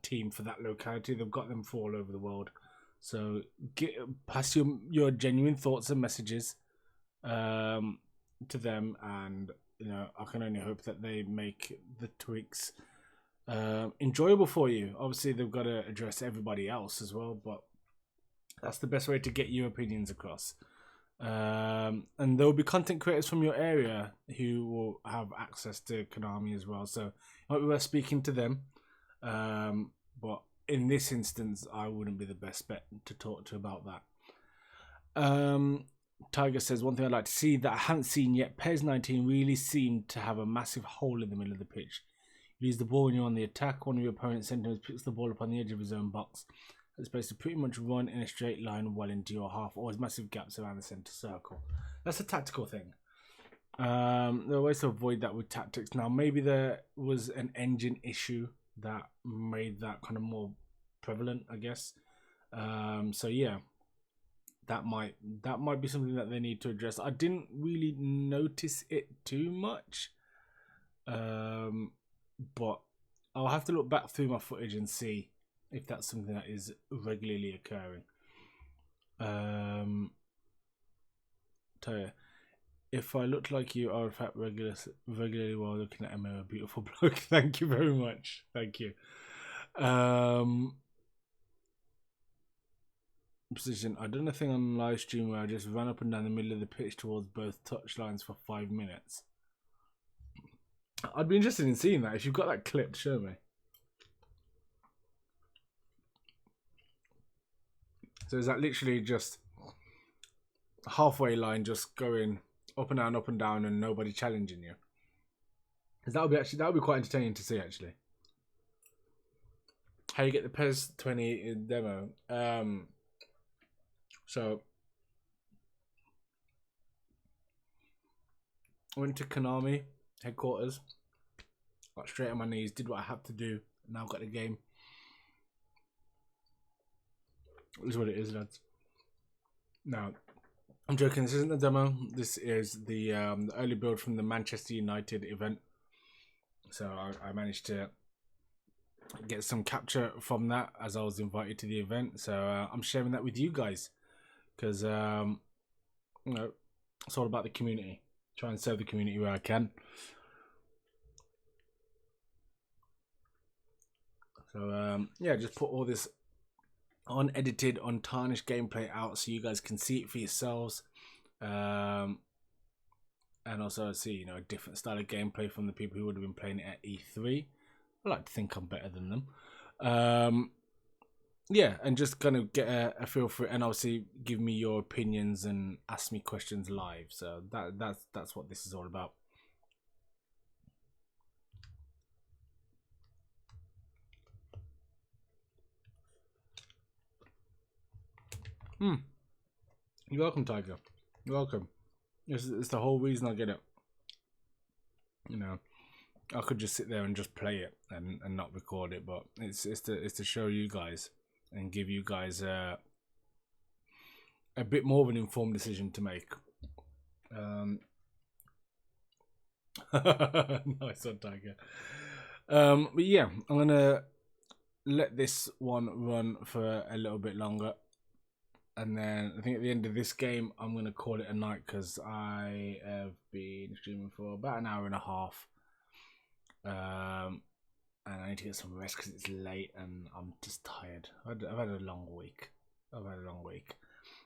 team for that locality. They've got them for all over the world, so pass your genuine thoughts and messages to them, and I can only hope that they make the tweaks enjoyable for you. Obviously, they've got to address everybody else as well, but that's the best way to get your opinions across. And there will be content creators from your area who will have access to Konami as well, so it might be worth speaking to them. But in this instance, I wouldn't be the best bet to talk to about that. Tiger says, one thing I'd like to see that I haven't seen yet, PES 19 really seemed to have a massive hole in the middle of the pitch. You use the ball when you're on the attack, one of your opponent's centres picks the ball up on the edge of his own box. It's supposed to pretty much run in a straight line well into your half, or there's massive gaps around the centre circle. That's a tactical thing. There are ways to avoid that with tactics. Now, maybe there was an engine issue that made that kind of more prevalent, I guess. So yeah, that might be something that they need to address. I didn't really notice it too much, but I'll have to look back through my footage and see if that's something that is regularly occurring. Tell you, if I looked like you, I would fact regularly while looking at Emma, a beautiful bloke. Thank you very much. Thank you. Position. I done a thing on live stream where I just ran up and down the middle of the pitch towards both touch lines for 5 minutes. I'd be interested in seeing that. If you've got that clipped, show me. So is that literally just halfway line, just going up and down, and nobody challenging you? Because that would be quite entertaining to see, actually. How you get the PES 20 demo? So I went to Konami headquarters, got straight on my knees, did what I had to do, and now got the game. This is what it is, lads. Now, I'm joking, this isn't the demo. This is the early build from the Manchester United event. So I managed to get some capture from that as I was invited to the event. So I'm sharing that with you guys because, it's all about the community. Try and serve the community where I can. So, yeah, just put all this unedited, untarnished gameplay out so you guys can see it for yourselves, and also see a different style of gameplay from the people who would have been playing it at E3. I like to think I'm better than them. Yeah, and just kind of get a feel for it, and obviously give me your opinions and ask me questions live. So that's what this is all about. You're welcome, Tiger. You're welcome. It's the whole reason I get it. I could just sit there and just play it and not record it, but it's to show you guys and give you guys a bit more of an informed decision to make. Nice one, Tiger. But yeah, I'm gonna let this one run for a little bit longer. And then I think at the end of this game, I'm going to call it a night because I have been streaming for about an hour and a half. And I need to get some rest because it's late and I'm just tired. I've had a long week.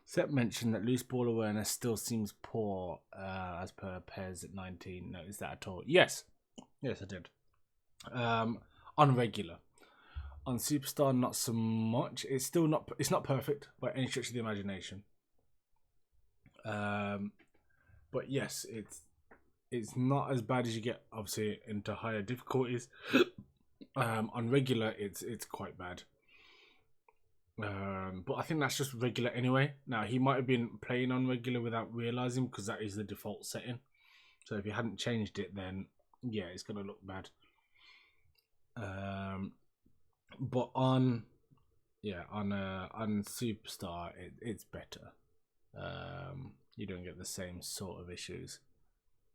Seth mentioned that loose ball awareness still seems poor as per PES at 19. No, is that at all? Yes, I did. On regular. On Superstar, not so much. It's still not. It's not perfect by any stretch of the imagination. But yes, it's not as bad as you get obviously into higher difficulties. On regular, it's quite bad. But I think that's just regular anyway. Now he might have been playing on regular without realizing because that is the default setting. So if you hadn't changed it, then yeah, it's gonna look bad. But on yeah, on Superstar it's better. You don't get the same sort of issues,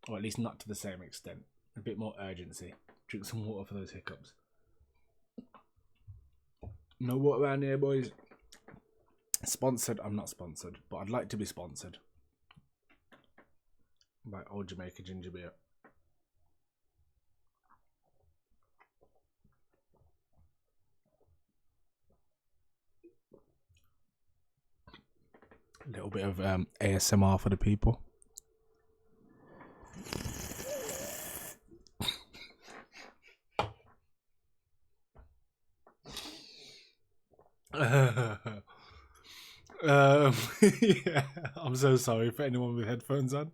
or at least not to the same extent. A bit more urgency. Drink some water for those hiccups. No water around here, boys. Sponsored? I'm not sponsored, but I'd like to be sponsored by Old Jamaica Ginger Beer. A little bit of ASMR for the people. Yeah, I'm so sorry for anyone with headphones on.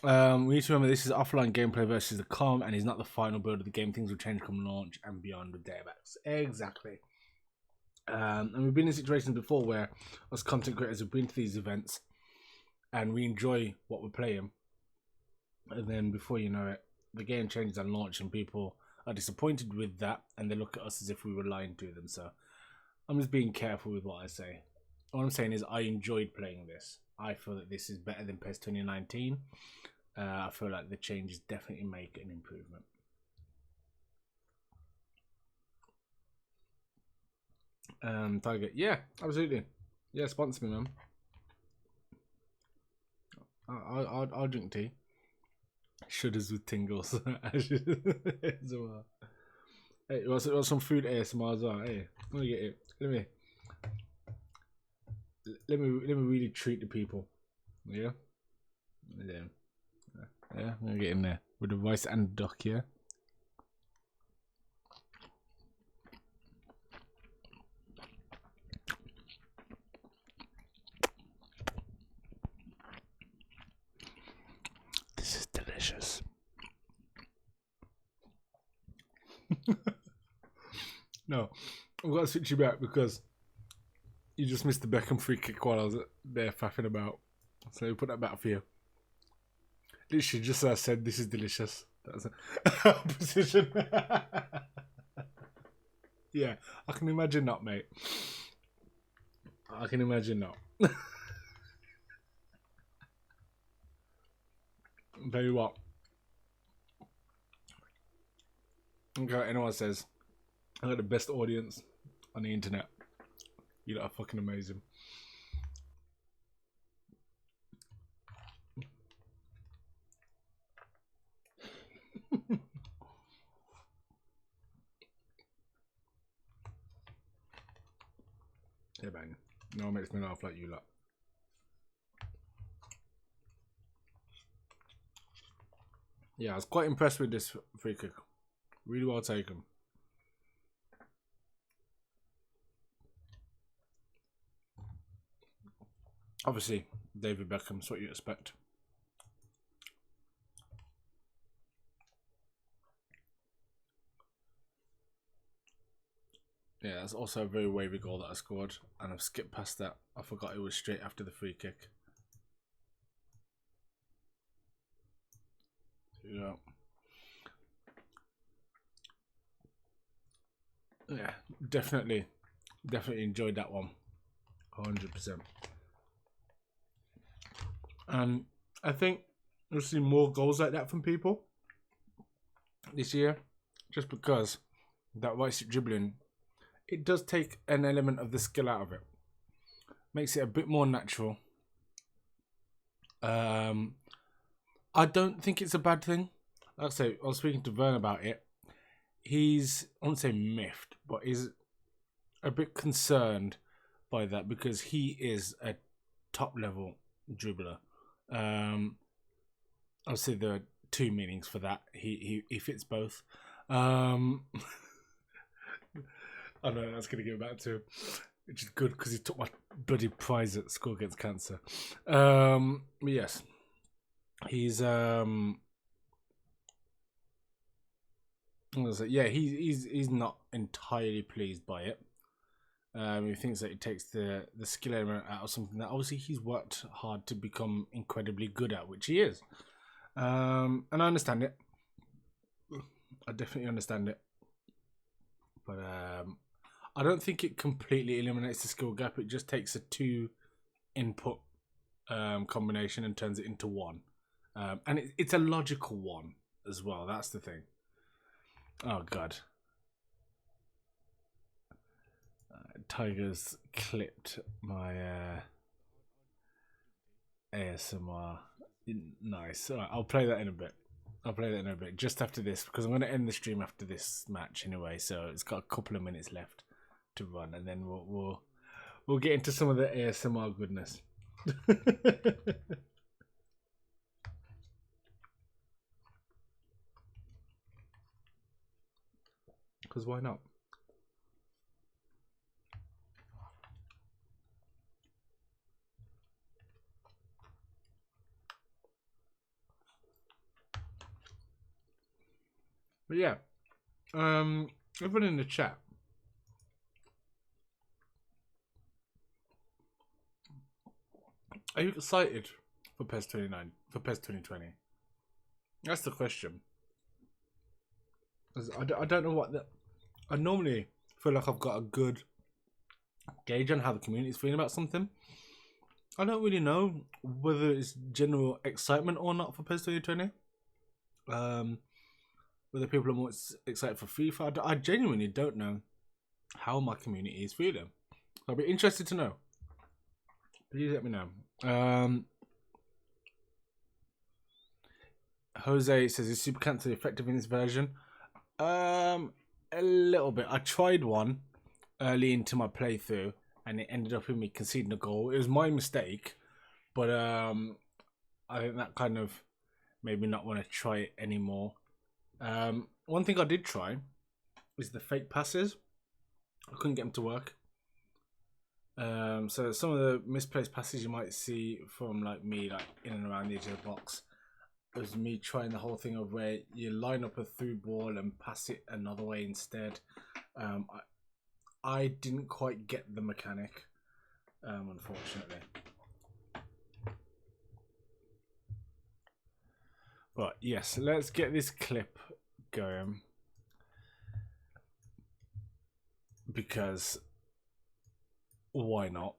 We need to remember this is offline gameplay versus the com, and is not the final build of the game. Things will change come launch and beyond with databacks. Exactly. And we've been in situations before where us content creators have been to these events and we enjoy what we're playing, and then before you know it, the game changes on launch and people are disappointed with that, and they look at us as if we were lying to them. So I'm just being careful with what I say. All I'm saying is I enjoyed playing this. I feel that this is better than PES 2019. I feel like the changes definitely make an improvement. Target, yeah, absolutely. Yeah, sponsor me, man. I'll drink tea. Shudders with tingles. Hey, what's some food ASMR as well? Hey, let me get it. Let me really treat the people. Yeah. Yeah, I'm gonna get in there with the rice and duck. Yeah. This is delicious. No, I'm gonna switch you back because you just missed the Beckham free kick while I was there faffing about. So we put that back for you. Literally, just as I said, this is delicious. That's a position. Yeah, I can imagine not, mate. I can imagine not. I'll tell you what. Okay, anyone says I got the best audience on the internet. You lot are fucking amazing. Yeah, bang. No one makes me laugh like you lot. Yeah, I was quite impressed with this free kick. Really well taken. Obviously, David Beckham's what you expect. Yeah, that's also a very wavy goal that I scored, and I've skipped past that. I forgot it was straight after the free kick. Yeah. Yeah, definitely enjoyed that one. 100%. And I think we'll see more goals like that from people this year, just because that right stick dribbling, it does take an element of the skill out of it. Makes it a bit more natural. I don't think it's a bad thing. Like I say, I was speaking to Vern about it. He's, I won't say miffed, but he's a bit concerned by that because he is a top level dribbler. Obviously there are two meanings for that. He fits both. I know that's gonna go back to him, which is good because he took my bloody prize at School Against Cancer. But yes, he's he's not entirely pleased by it. He thinks that it takes the skill element out of something that obviously he's worked hard to become incredibly good at, which he is. And I understand it. I definitely understand it. But I don't think it completely eliminates the skill gap. It just takes a 2 input combination and turns it into 1. And it's a logical one as well. That's the thing. Oh, God. Tiger's clipped my ASMR. Nice. All right, I'll play that in a bit. Just after this, because I'm going to end the stream after this match anyway. So it's got a couple of minutes left to run, and then we'll get into some of the ASMR goodness. Because why not? But yeah, everyone in the chat. Are you excited for PES 29? For PES 2020? That's the question. I don't know what I normally feel like I've got a good gauge on how the community is feeling about something. I don't really know whether it's general excitement or not for PES 2020. Whether people are more excited for FIFA. I genuinely don't know how my community is feeling. I'll be interested to know. Please let me know. Jose says, is Super Cancel effective in this version? A little bit. I tried one early into my playthrough and it ended up with me conceding a goal. It was my mistake, but I think that kind of made me not want to try it anymore. One thing I did try is the fake passes. I couldn't get them to work. So some of the misplaced passes you might see from like me, like in and around the edge of the box, was me trying the whole thing of where you line up a through ball and pass it another way instead. I didn't quite get the mechanic, unfortunately. But yes, let's get this clip going, because why not?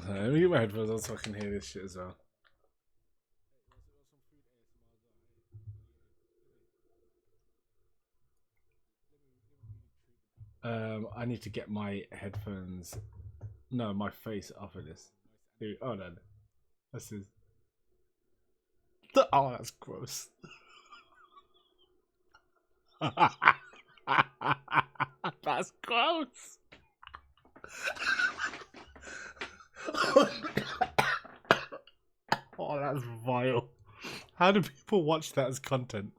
Let me get my headphones on so I can hear this shit as well. I need to get my headphones, no, my face off of this. Oh no, this is. Oh, that's gross. That's gross. Oh, that's vile. How do people watch that as content?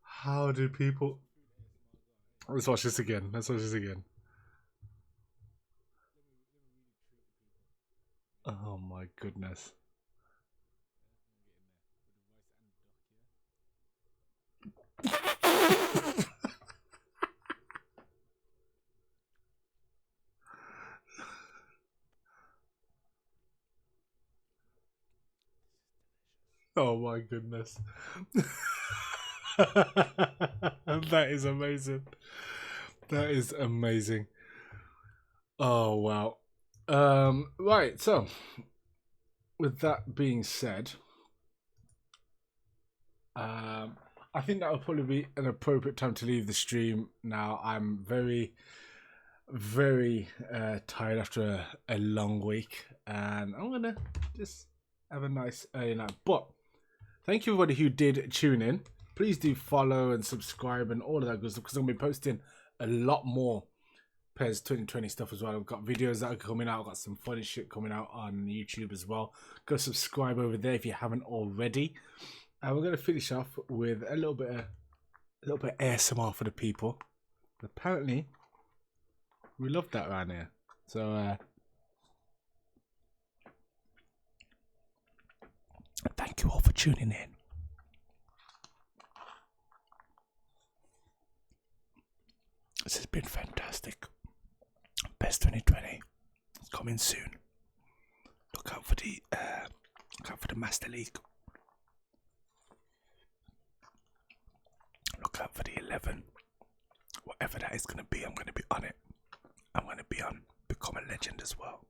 How do people... Let's watch this again. Oh my goodness. Oh my goodness. That is amazing. That is amazing. Oh wow. Right, so with that being said, I think that will probably be an appropriate time to leave the stream now. I'm very, very tired after a long week, and I'm gonna just have a nice early night. But thank you everybody who did tune in. Please do follow and subscribe and all of that good stuff, because I'm gonna be posting a lot more PES 2020 stuff as well. I've got videos that are coming out. I've got some funny shit coming out on YouTube as well. Go subscribe over there if you haven't already. And we're gonna finish off with a little bit of ASMR for the people. Apparently, we love that around here. So thank you all for tuning in. This has been fantastic. PES 2020 is coming soon. Look out for the Master League. for the 11. Whatever that is going to be, I'm going to be on it. I'm going to be on Become a Legend as well.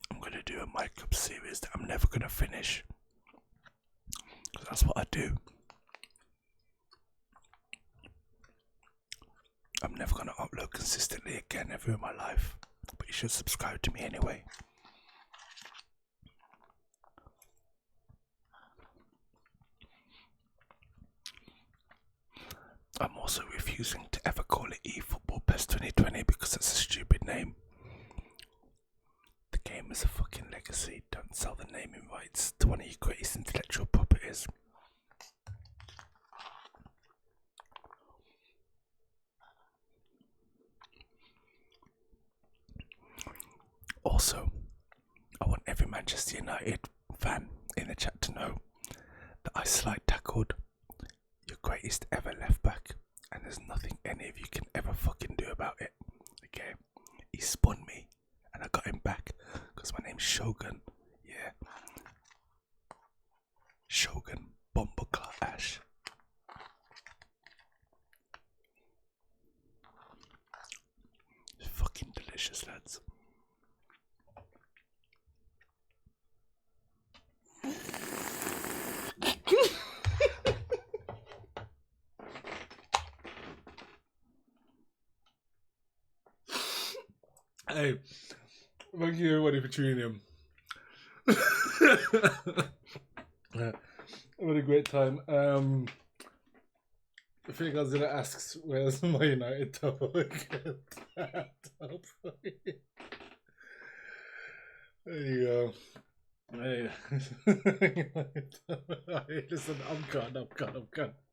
I'm going to do a My Club series that I'm never going to finish. Because that's what I do. I'm never going to upload consistently again ever in my life. But you should subscribe to me anyway. I'm also refusing to ever call it eFootball PES 2020 because it's a stupid name. The game is a fucking legacy. Don't sell the naming rights to one of your greatest intellectual properties. Also, I want every Manchester United fan in the chat to know that I slide tackled your greatest ever left back, and there's nothing any of you can ever fucking do about it. Okay, he spun me and I got him back because my name's Shogun. Yeah, Shogun Bombaclar Ash. It's fucking delicious, lads. Hey, thank you everybody for tuning in. I had a great time. I think I was gonna ask where's my United top. There you go. Hey. Listen, I'm gone.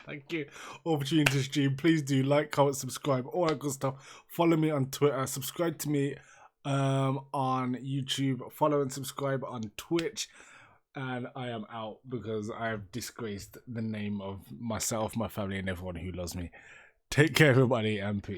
Thank you all for tuning to the stream. Please do like, comment, subscribe, all that good stuff. Follow me on Twitter. Subscribe to me on YouTube. Follow and subscribe on Twitch. And I am out because I have disgraced the name of myself, my family, and everyone who loves me. Take care, everybody, and peace.